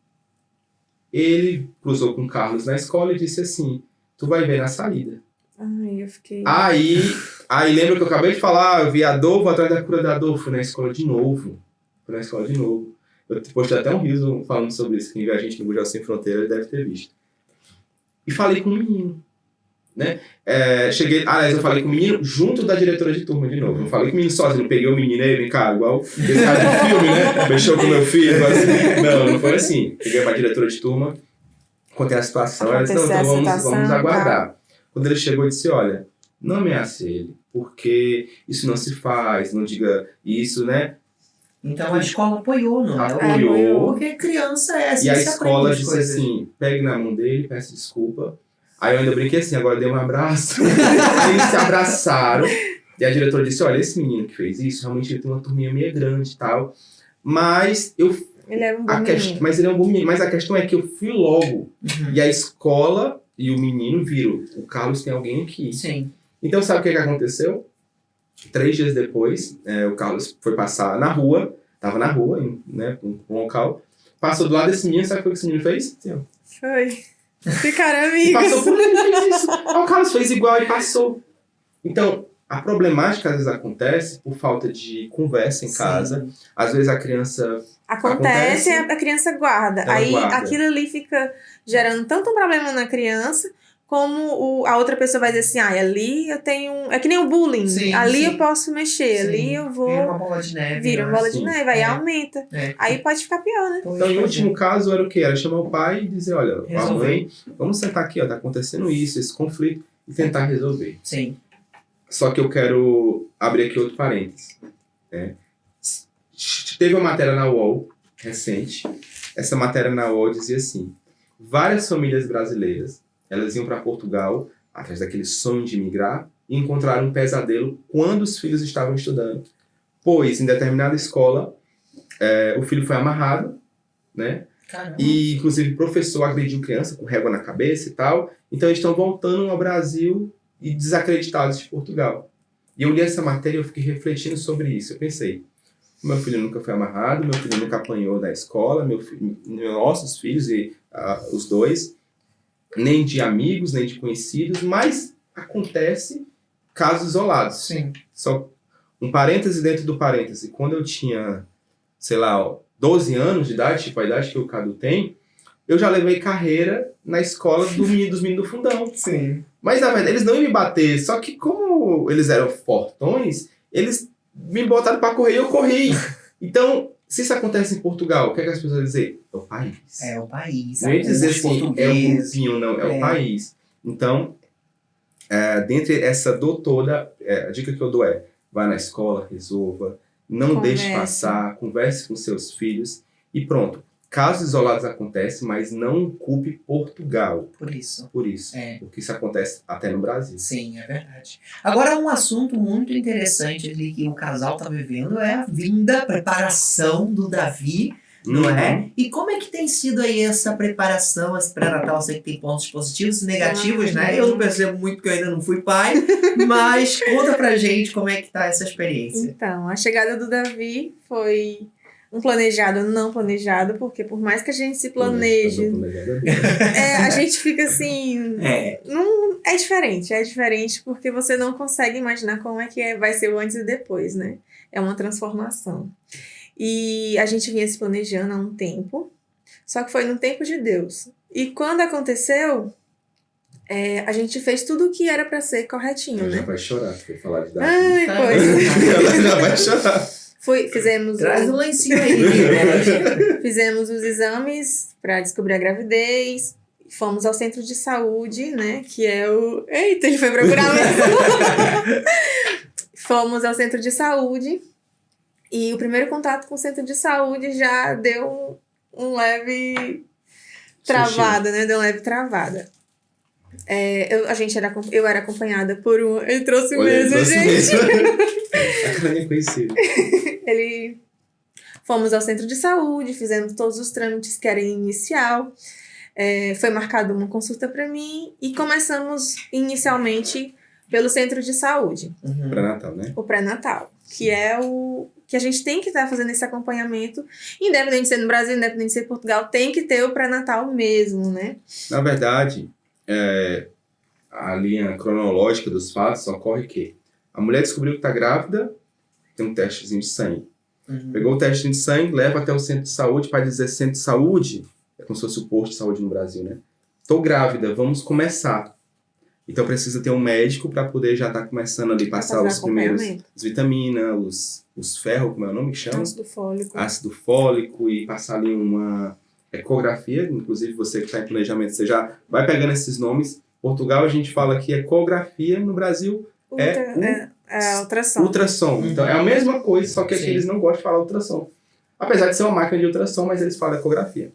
ele cruzou com o Carlos na escola e disse assim, tu vai ver na saída. Ai, eu fiquei... Aí lembra que eu acabei de falar, eu vi Adolfo atrás da cura da Adolfo, fui na escola de novo. Eu postei até um riso falando sobre isso, quem vê a gente no Bujal Sem Fronteiras deve ter visto. E falei com o menino, né? Eu falei com o menino junto da diretora de turma de novo. Não falei com o menino sozinho, peguei o menino aí, vem cá, igual esse cara de filme, né? Mexeu com o meu filho, assim. Não foi assim. Peguei pra diretora de turma, contei a situação, ela disse, não, então vamos aguardar. Quando ele chegou, eu disse, olha, não ameace ele, porque isso não se faz, não diga isso, né? Então a escola apoiou, não é? Apoiou. Porque criança é assim. E a escola disse assim, pegue na mão dele, peça desculpa. Aí eu ainda brinquei assim, agora dei um abraço. Aí eles se abraçaram. E a diretora disse, olha, esse menino que fez isso, realmente ele tem uma turminha meio grande e tal. Mas ele era um bom menino. Mas ele é um bom menino. Mas a questão é que eu fui logo. E a escola e o menino viram, o Carlos tem alguém aqui. Sim. Então sabe o que aconteceu? 3 dias depois, o Carlos foi passar na rua, tava na rua, né, um local, passou do lado desse menino, sabe o que esse menino fez? Sim. Foi. Ficaram amigos. Passou por ele, fez isso. Aí o Carlos fez igual e passou. Então, a problemática às vezes acontece por falta de conversa em casa. Às vezes a criança... Acontece, a criança guarda. Aí aquilo ali fica gerando tanto um problema na criança, como a outra pessoa vai dizer assim, ali eu tenho... É que nem o bullying. Sim, ali sim. eu posso mexer, Sim. ali eu vou... Vira uma bola de neve. Vira uma bola de neve, aí aumenta. É. Aí pode ficar pior, né? Então, em último caso, era o quê? Era chamar o pai e dizer, olha, a mãe, vamos sentar aqui, ó, tá acontecendo isso, esse conflito, e tentar resolver. Sim. Só que eu quero abrir aqui outro parênteses. Teve uma matéria na UOL, recente. Essa matéria na UOL dizia assim, várias famílias brasileiras, elas iam para Portugal, atrás daquele sonho de migrar, e encontraram um pesadelo quando os filhos estavam estudando. Pois, em determinada escola, o filho foi amarrado, né? Caramba. E, inclusive, o professor agrediu criança com régua na cabeça e tal. Então, eles estão voltando ao Brasil e desacreditados de Portugal. E eu li essa matéria e eu fiquei refletindo sobre isso. Eu pensei, meu filho nunca foi amarrado, meu filho nunca apanhou da escola, nossos filhos, os dois, nem de amigos, nem de conhecidos, mas acontece casos isolados. Sim. Só um parêntese dentro do parêntese. Quando eu tinha, sei lá, 12 anos de idade, tipo a idade que o Cadu tem, eu já levei carreira na escola dos meninos do fundão. Sim. Mas, na verdade, eles não iam me bater. Só que, como eles eram fortões, eles me botaram pra correr e eu corri. Então, se isso acontece em Portugal, o que é que as pessoas vão dizer? É o país. É o país. Não ia dizer assim, é o grupinho, não. É o país. Então, dentre essa dor toda, a dica que eu dou é, vai na escola, resolva, não deixe passar, converse com seus filhos e pronto. Casos isolados acontecem, mas não culpe Portugal. Por isso. Porque isso acontece até no Brasil. Sim, é verdade. Agora, um assunto muito interessante ali que o casal tá vivendo é a vinda, a preparação do Davi, não é? E como é que tem sido aí essa preparação, esse pré-natal? Eu sei que tem pontos positivos e negativos, né? Eu não percebo muito porque eu ainda não fui pai, mas conta pra gente como é que tá essa experiência. Então, a chegada do Davi foi... um planejado não planejado, porque por mais que a gente se planeje, a gente fica assim... Não, é diferente porque você não consegue imaginar como é que vai ser o antes e depois, né? É uma transformação. E a gente vinha se planejando há um tempo, só que foi no tempo de Deus. E quando aconteceu, a gente fez tudo o que era para ser corretinho, né? Já vai chorar, se for falar de Davi. Ai, pois. Ela já vai chorar. Fizemos Traz o lencinho aí, né? Fizemos os exames para descobrir a gravidez. Fomos ao centro de saúde, né? Que é o... Eita, ele foi procurar mesmo. Fomos ao centro de saúde. E o primeiro contato com o centro de saúde já deu um leve travada, né? Deu uma leve travada. Eu era acompanhada por um... Ele trouxe Olha, ele mesmo, trouxe gente. mesmo. A cara nem conhecia. Fomos ao centro de saúde, fizemos todos os trâmites que era inicial. Foi marcada uma consulta para mim e começamos inicialmente pelo centro de saúde. Pré-natal, né? O pré-natal, que é o que a gente tem que estar fazendo esse acompanhamento, independente de ser no Brasil, independente de ser em Portugal, tem que ter o pré-natal mesmo, né? Na verdade, a linha cronológica dos fatos ocorre que a mulher descobriu que está grávida, tem um testezinho de sangue. Pegou o testezinho de sangue, leva até o centro de saúde para dizer centro de saúde, é como se fosse o posto de saúde no Brasil, né? Estou grávida, vamos começar. Então precisa ter um médico para poder já estar começando ali, passar os primeiros as vitaminas, os ferros, como é o nome que chama? Ácido fólico e passar ali uma ecografia. Inclusive você que está em planejamento, você já vai pegando esses nomes. Portugal a gente fala que ecografia, no Brasil ultrassom. Ultrassom. Então é a mesma coisa, só que aqui eles não gostam de falar ultrassom. Apesar de ser uma máquina de ultrassom, mas eles falam ecografia.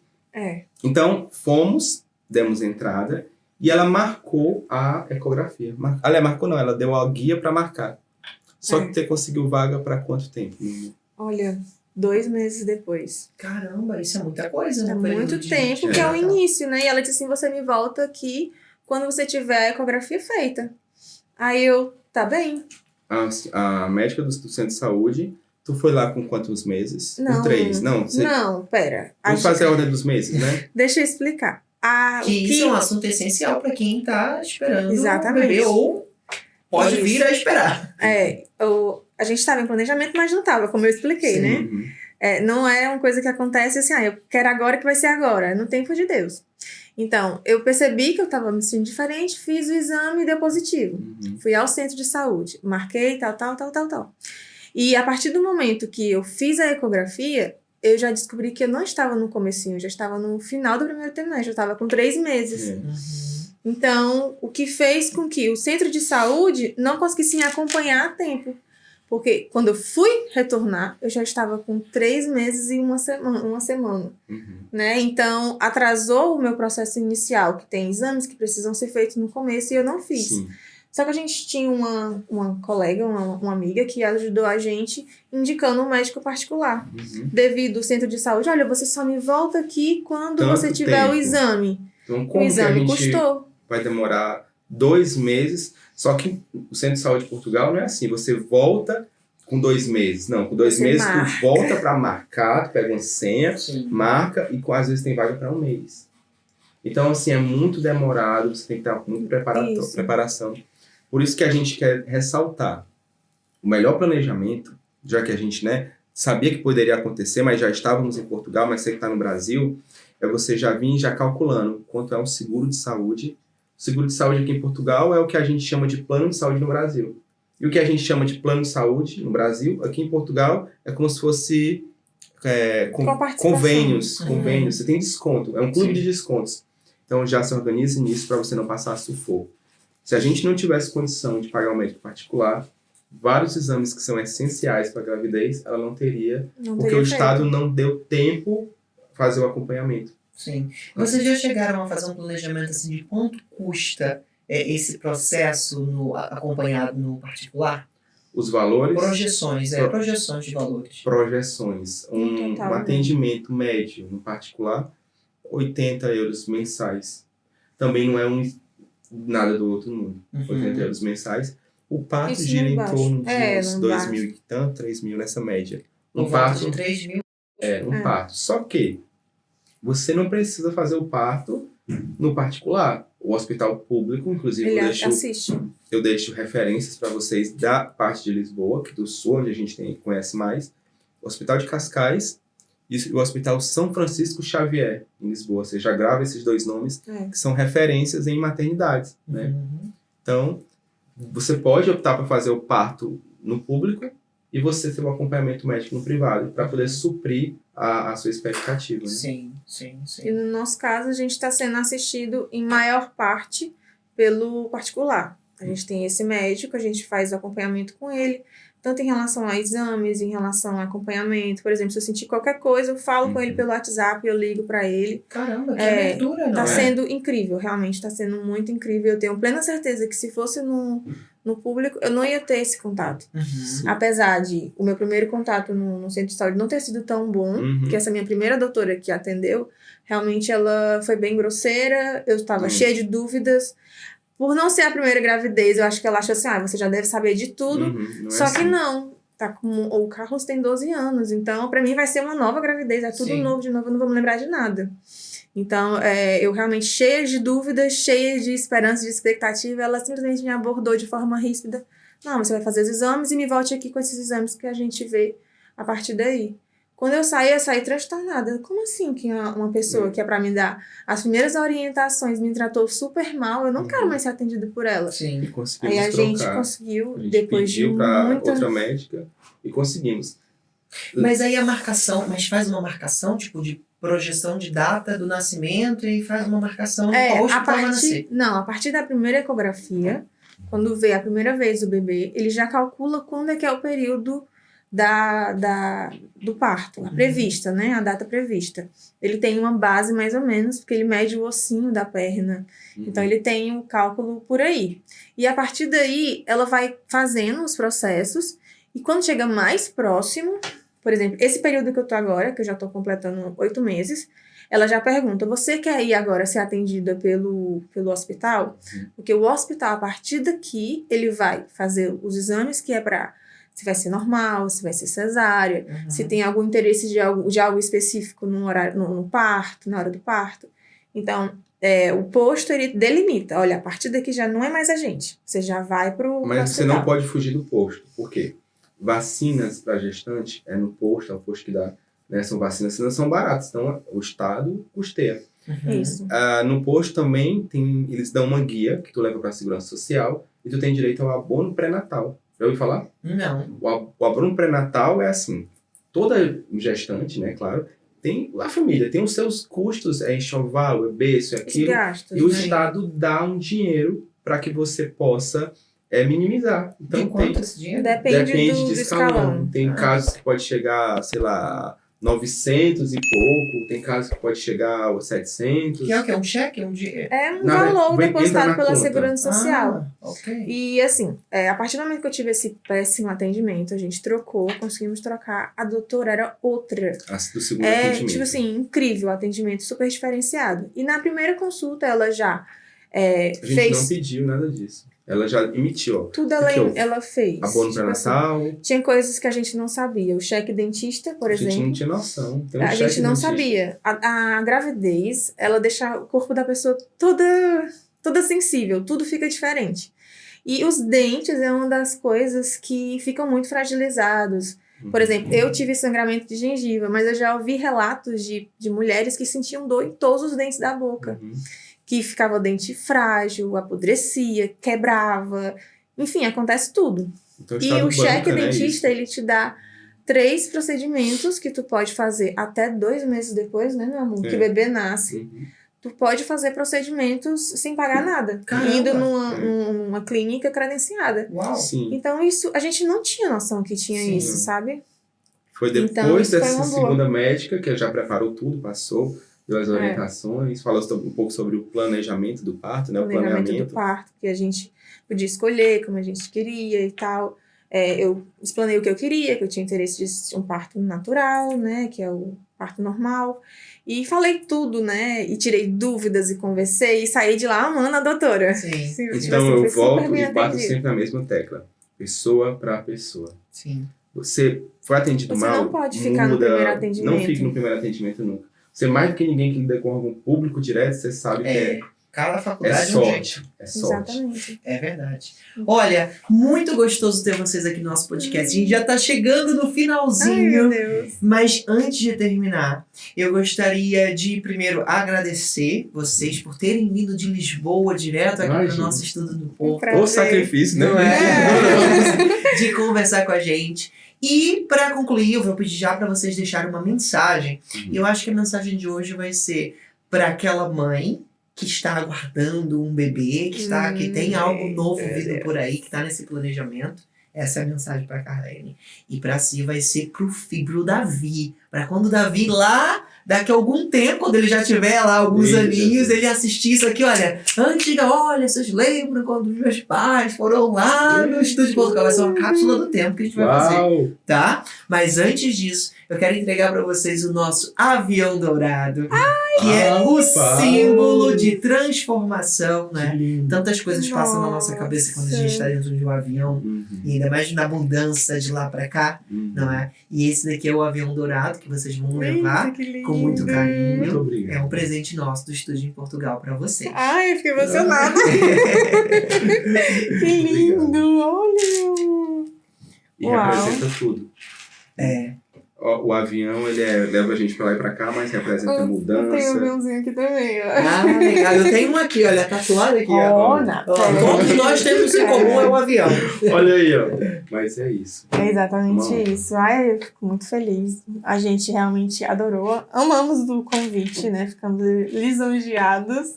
Então fomos, demos entrada. E ela marcou a ecografia. Ela marcou não, ela deu a guia para marcar. Só que você conseguiu vaga para quanto tempo? Olha, 2 meses depois. Caramba, isso é muita coisa, né? É muito tempo, que é o início, né? E ela disse assim, você me volta aqui quando você tiver a ecografia feita. Aí eu, tá bem. A médica do centro de saúde, tu foi lá com quantos meses? Não. Com 3? Não, pera. Vamos fazer a ordem dos meses, né? Deixa eu explicar. Isso é um assunto essencial para quem tá esperando Exatamente. o bebê ou pode vir a esperar. A gente estava em planejamento, mas não estava, como eu expliquei, né? Não é uma coisa que acontece assim, eu quero agora que vai ser agora, é no tempo de Deus. Então, eu percebi que eu estava me sentindo diferente, fiz o exame e deu positivo. Fui ao centro de saúde, marquei, tal. E a partir do momento que eu fiz a ecografia, eu já descobri que eu não estava no comecinho, eu já estava no final do primeiro trimestre, eu estava com 3 meses. Então, o que fez com que o centro de saúde não conseguisse me acompanhar a tempo. Porque quando eu fui retornar, eu já estava com 3 meses e uma semana. Né? Então, atrasou o meu processo inicial, que tem exames que precisam ser feitos no começo e eu não fiz. Só que a gente tinha uma colega, uma amiga, que ajudou a gente indicando um médico particular. Devido ao centro de saúde, olha, você só me volta aqui quando você tiver o exame. Então, como o exame custou. Vai demorar 2 meses, só que o centro de saúde de Portugal não é assim, você volta com 2 meses. Não, com 2 meses tu volta para marcar, tu pega uma senha, marca e às vezes tem vaga para 1 mês. Então, assim, é muito demorado, você tem que estar com muita preparação. Por isso que a gente quer ressaltar o melhor planejamento, já que a gente sabia que poderia acontecer, mas já estávamos em Portugal, mas você que está no Brasil, é você já vir já calculando quanto é um seguro de saúde. O seguro de saúde aqui em Portugal é o que a gente chama de plano de saúde no Brasil. E o que a gente chama de plano de saúde no Brasil, aqui em Portugal, é como se fosse convênios. Você tem desconto, é um clube de descontos. Então já se organize nisso para você não passar sufoco. Se a gente não tivesse condição de pagar um médico particular, vários exames que são essenciais para a gravidez, ela não teria, porque o Estado não deu tempo fazer o acompanhamento. Sim. Vocês já chegaram a fazer um planejamento assim de quanto custa esse processo acompanhado no particular? Os valores? Projeções de valores. Projeções. Um atendimento médio no particular, 80 euros mensais. Também não é nada do outro mundo. 80 euros mensais. O parto gira em torno de uns 2 mil e tanto, 3 mil nessa média. Um parto de 3 mil? Parto. Só que você não precisa fazer o parto no particular. O hospital público, inclusive, eu deixo referências para vocês da parte de Lisboa, que do sul, onde a gente conhece mais. O Hospital de Cascais e o Hospital São Francisco Xavier, em Lisboa. Você já grava esses 2 nomes, que são referências em maternidades. Né? Então, você pode optar por fazer o parto no público e você ter um acompanhamento médico no privado, para poder suprir a sua expectativa. Né? Sim. E no nosso caso, a gente está sendo assistido em maior parte pelo particular. A gente tem esse médico, a gente faz o acompanhamento com ele, tanto em relação a exames, em relação a acompanhamento. Por exemplo, se eu sentir qualquer coisa, eu falo com ele pelo WhatsApp, eu ligo para ele. Caramba, que abertura, não Tá é? sendo incrível, realmente tá sendo muito incrível. Eu tenho plena certeza que se fosse no público, eu não ia ter esse contato. Uhum. Apesar de o meu primeiro contato no centro de saúde não ter sido tão bom, que essa minha primeira doutora que atendeu, realmente ela foi bem grosseira, eu estava cheia de dúvidas. Por não ser a primeira gravidez, eu acho que ela achou assim, você já deve saber de tudo. Só que não. O Carlos tem 12 anos, então pra mim vai ser uma nova gravidez, é tudo Sim. novo de novo, eu não vou me lembrar de nada. Então, eu realmente cheia de dúvidas, cheia de esperança, de expectativa, ela simplesmente me abordou de forma ríspida. Não, você vai fazer os exames e me volte aqui com esses exames que a gente vê a partir daí. Quando eu saí transtornada. Como assim que uma pessoa que é pra me dar as primeiras orientações me tratou super mal, eu não quero mais ser atendida por ela. Sim. E conseguimos Aí a gente trocar. conseguiu, A gente depois de pediu pra muita... outra médica e conseguimos. Mas aí a marcação, mas faz uma marcação, tipo, de projeção de data do nascimento e faz uma marcação no qual hospital vai nascer. a partir da primeira ecografia, quando vê a primeira vez o bebê, ele já calcula quando é que é o período do parto, a prevista, né? A data prevista. Ele tem uma base mais ou menos, porque ele mede o ossinho da perna. Então, ele tem um cálculo por aí. E a partir daí, ela vai fazendo os processos. E quando chega mais próximo, por exemplo, esse período que eu tô agora, que eu já tô completando 8 meses, ela já pergunta, você quer ir agora ser atendida pelo hospital? Porque o hospital, a partir daqui, ele vai fazer os exames que é para se vai ser normal, se vai ser cesárea, se tem algum interesse de algo específico no horário, no parto, na hora do parto. Então, o posto, ele delimita. Olha, a partir daqui já não é mais a gente. Você já vai pro Mas você hospital. não pode fugir do posto. Por quê? Vacinas para gestante é no posto, é o posto que dá. Né? São vacinas que não são baratas. Então, o Estado custeia. Isso. No posto também, eles dão uma guia que tu leva para a Segurança Social e tu tem direito ao abono pré-natal. Já ouviu falar? Não. O abono pré-natal é assim, toda gestante, né, claro, tem a família, tem os seus custos, enxoval, berço, Os aquilo, gastos, e o né? Estado dá um dinheiro para que você possa minimizar. Então, De quanto esse dinheiro? Depende do de escalão. Tem casos que pode chegar, sei lá, 900 e pouco, tem casos que pode chegar a 700. Que é o quê? Um cheque? Um dinheiro? É um Não, valor entra depositado na pela conta. Segurança Social. Ah, ok. E assim, a partir do momento que eu tive esse péssimo atendimento, a gente trocou, conseguimos trocar. A doutora era outra. Do segundo atendimento. Tipo assim, incrível, atendimento super diferenciado. E na primeira consulta ela já A gente fez não pediu nada disso. Ela já emitiu, ó. tudo, O que houve? ela fez. Abono Tipo assim, pré-natal. tinha coisas que a gente não sabia. O cheque dentista, por A gente exemplo. não tinha noção. Tem um A cheque gente não dentista. sabia. A gravidez, ela deixa o corpo da pessoa toda sensível, tudo fica diferente. E os dentes é uma das coisas que ficam muito fragilizados. Por exemplo, eu tive sangramento de gengiva, mas eu já ouvi relatos de mulheres que sentiam dor em todos os dentes da boca. Que ficava o dente frágil, apodrecia, quebrava. Enfim, acontece tudo. Então, E Estado o cheque banca, né, dentista, isso. ele te dá 3 procedimentos que tu pode fazer até 2 meses depois, né, meu amor? Que o bebê nasce. Tu pode fazer procedimentos sem pagar nada. Caramba. Indo numa clínica credenciada. Uau. Sim. Então, isso, a gente não tinha noção que tinha Sim. isso, sabe? Foi depois Então, isso foi dessa uma boa. segunda médica, que já preparou tudo, passou, deu as orientações, falou um pouco sobre o planejamento do parto, né? O Planejamento planeamento. do parto, que a gente podia escolher como a gente queria e tal. Eu explanei o que eu queria, que eu tinha interesse de um parto natural, né? Que é o parto normal. E falei tudo, né? E tirei dúvidas e conversei e saí de lá amando a doutora. Sim. Tipo Então assim, eu foi super volto bem e bato atendido. sempre na mesma tecla. Pessoa para pessoa. Sim. Você foi atendido Você mal, não pode ficar no primeiro atendimento. Não fique no primeiro atendimento nunca. Você mais do que ninguém que lida com algum público direto, você sabe que Cada é faculdade é um sorte. jeito. É sorte. Exatamente. É verdade. Olha, muito gostoso ter vocês aqui no nosso podcast. A gente já tá chegando no Ai, finalzinho. meu Deus. Mas antes de terminar, eu gostaria de primeiro agradecer vocês por terem vindo de Lisboa direto aqui para o Imagina. nosso estudo do Porto. Prazer. O sacrifício, né? Não É. de conversar com a gente. E para concluir, eu vou pedir já para vocês deixarem uma mensagem. E eu acho que a mensagem de hoje vai ser para aquela mãe que está aguardando um bebê, que tem algo novo meu vindo Deus. por aí, que está nesse planejamento. Essa é a mensagem pra Carlene. E pra si vai ser pro Davi. Pra quando o Davi lá, daqui a algum tempo, quando ele já tiver lá alguns aninhos, ele assistir isso aqui, olha, olha, vocês lembram quando meus pais foram lá no Estúdio de Portugal? Vai ser uma cápsula do tempo que a gente vai fazer, tá? Mas antes disso, eu quero entregar pra vocês o nosso avião dourado, que é o símbolo de transformação, né? Tantas coisas passam na nossa cabeça quando a gente está dentro de um avião, e ainda mais na mudança de lá pra cá, não é? E esse daqui é o avião dourado que vocês vão levar com muito carinho. Muito obrigado. É um presente nosso do Estúdio em Portugal pra vocês. Ai, eu fiquei emocionada. Que lindo, olha. E Uau. representa tudo. O avião, ele leva a gente pra lá e pra cá, mas representa Eu mudança. tenho um aviãozinho aqui também, ó. Ah, legal. Eu tenho um aqui, olha, tatuado aqui, ó. Todos nós temos em comum é o avião. Olha aí, ó. Mas é isso. É exatamente Amamos. isso. Ai, eu fico muito feliz. A gente realmente adorou. Amamos do convite, né? Ficamos lisonjeados.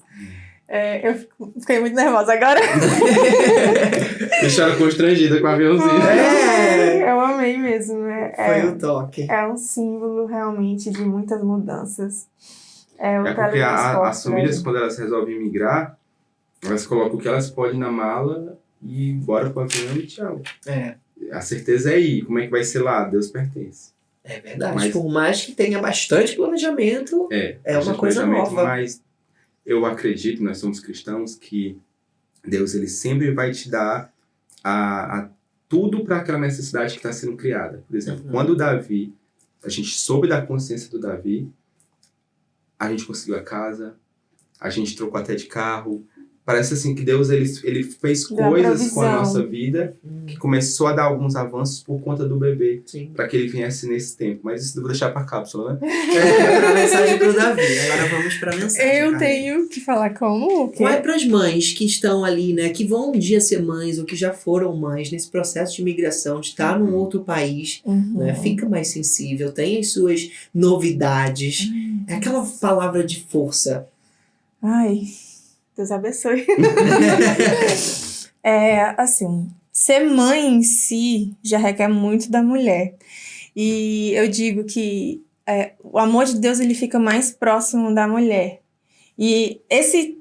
Eu fiquei muito nervosa agora. Deixaram constrangida com o aviãozinho. Eu amei mesmo. Foi o toque. É um símbolo realmente de muitas mudanças. É porque as famílias, quando elas resolvem migrar, elas colocam o que elas podem na mala e bora pro avião e tchau. A certeza é ir. Como é que vai ser lá? Deus pertence. É verdade. Mas- Por mais que tenha bastante planejamento, é uma coisa nova. Mas eu acredito, nós somos cristãos, que Deus ele sempre vai te dar a tudo para aquela necessidade que está sendo criada. Por exemplo, quando Davi, a gente soube da consciência do Davi, a gente conseguiu a casa, a gente trocou até de carro. Parece assim que Deus ele fez Dá coisas com a provisão. nossa vida que começou a dar alguns avanços por conta do bebê, Sim. para que ele viesse nesse tempo. Mas isso eu vou deixar para a cápsula, né? Pra mensagem pro Davi. Agora vamos pra mensagem. Eu Carlene. tenho que falar como? Qual é para as mães que estão ali, né, que vão um dia ser mães ou que já foram mães nesse processo de imigração, de estar num outro país, né, fica mais sensível, tem as suas novidades. É aquela palavra de força. Ai, Deus abençoe. Assim, ser mãe em si já requer muito da mulher. E eu digo que o amor de Deus ele fica mais próximo da mulher. E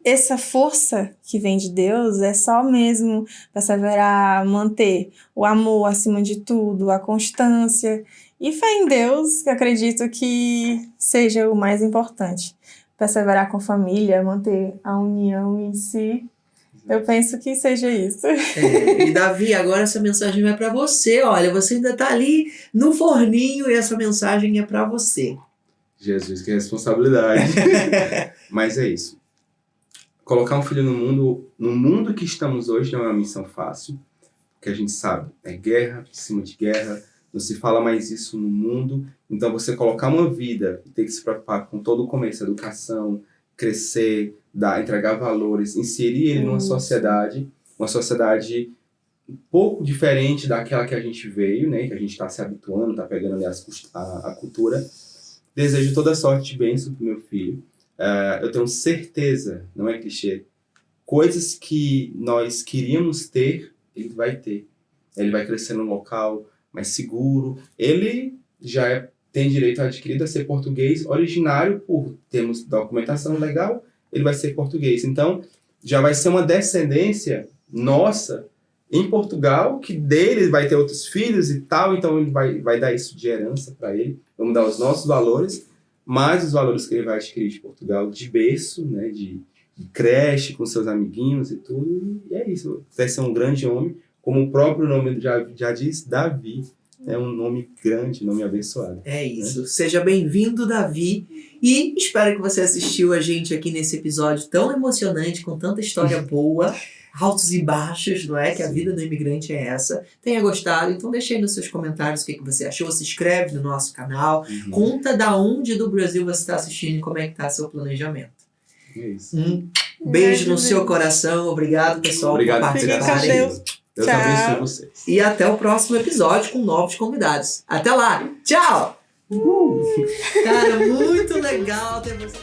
essa força que vem de Deus é só mesmo perseverar, manter o amor acima de tudo, a constância e fé em Deus, que acredito que seja o mais importante. Perseverar com a família, manter a união em si. Eu penso que seja isso. E Davi, agora essa mensagem vai para você. Olha, você ainda tá ali no forninho e essa mensagem é para você. Jesus, que responsabilidade. Mas é isso. Colocar um filho no mundo que estamos hoje não é uma missão fácil, porque a gente sabe, é guerra em cima de guerra, não se fala mais isso no mundo. Então você colocar uma vida e ter que se preocupar com todo o começo, educação, crescer, entregar valores, inserir ele numa sociedade, uma sociedade um pouco diferente daquela que a gente veio, né, que a gente está se habituando, está pegando ali a cultura. Desejo toda sorte de bênção para o meu filho. Eu tenho certeza, não é clichê, coisas que nós queríamos ter, ele vai ter. Ele vai crescer num local mais seguro. Ele já tem direito adquirido a ser português originário, por termos documentação legal, ele vai ser português. Então, já vai ser uma descendência nossa em Portugal, que dele vai ter outros filhos e tal, então ele vai dar isso de herança para ele. Vamos dar os nossos valores, mais os valores que ele vai adquirir de Portugal, de berço, né, de creche, com seus amiguinhos e tudo. E é isso, vai ser um grande homem, como o próprio nome já diz, Davi. É um nome grande, nome abençoado. É isso. Seja bem-vindo, Davi. E espero que você assistiu a gente aqui nesse episódio tão emocionante, com tanta história boa, altos e baixos, não é? Que a vida do imigrante é essa. Tenha gostado, então deixe aí nos seus comentários o que você achou. Se inscreve no nosso canal. Conta da onde do Brasil você está assistindo e como é que está seu planejamento. É isso. Beijo no seu coração. Obrigado, pessoal, Obrigado por por ter participarem. Fiquem com assistido. Deus. Deus Tchau. abençoe vocês. E até o próximo episódio com novos convidados. Até lá. Tchau! Cara, muito legal ter você.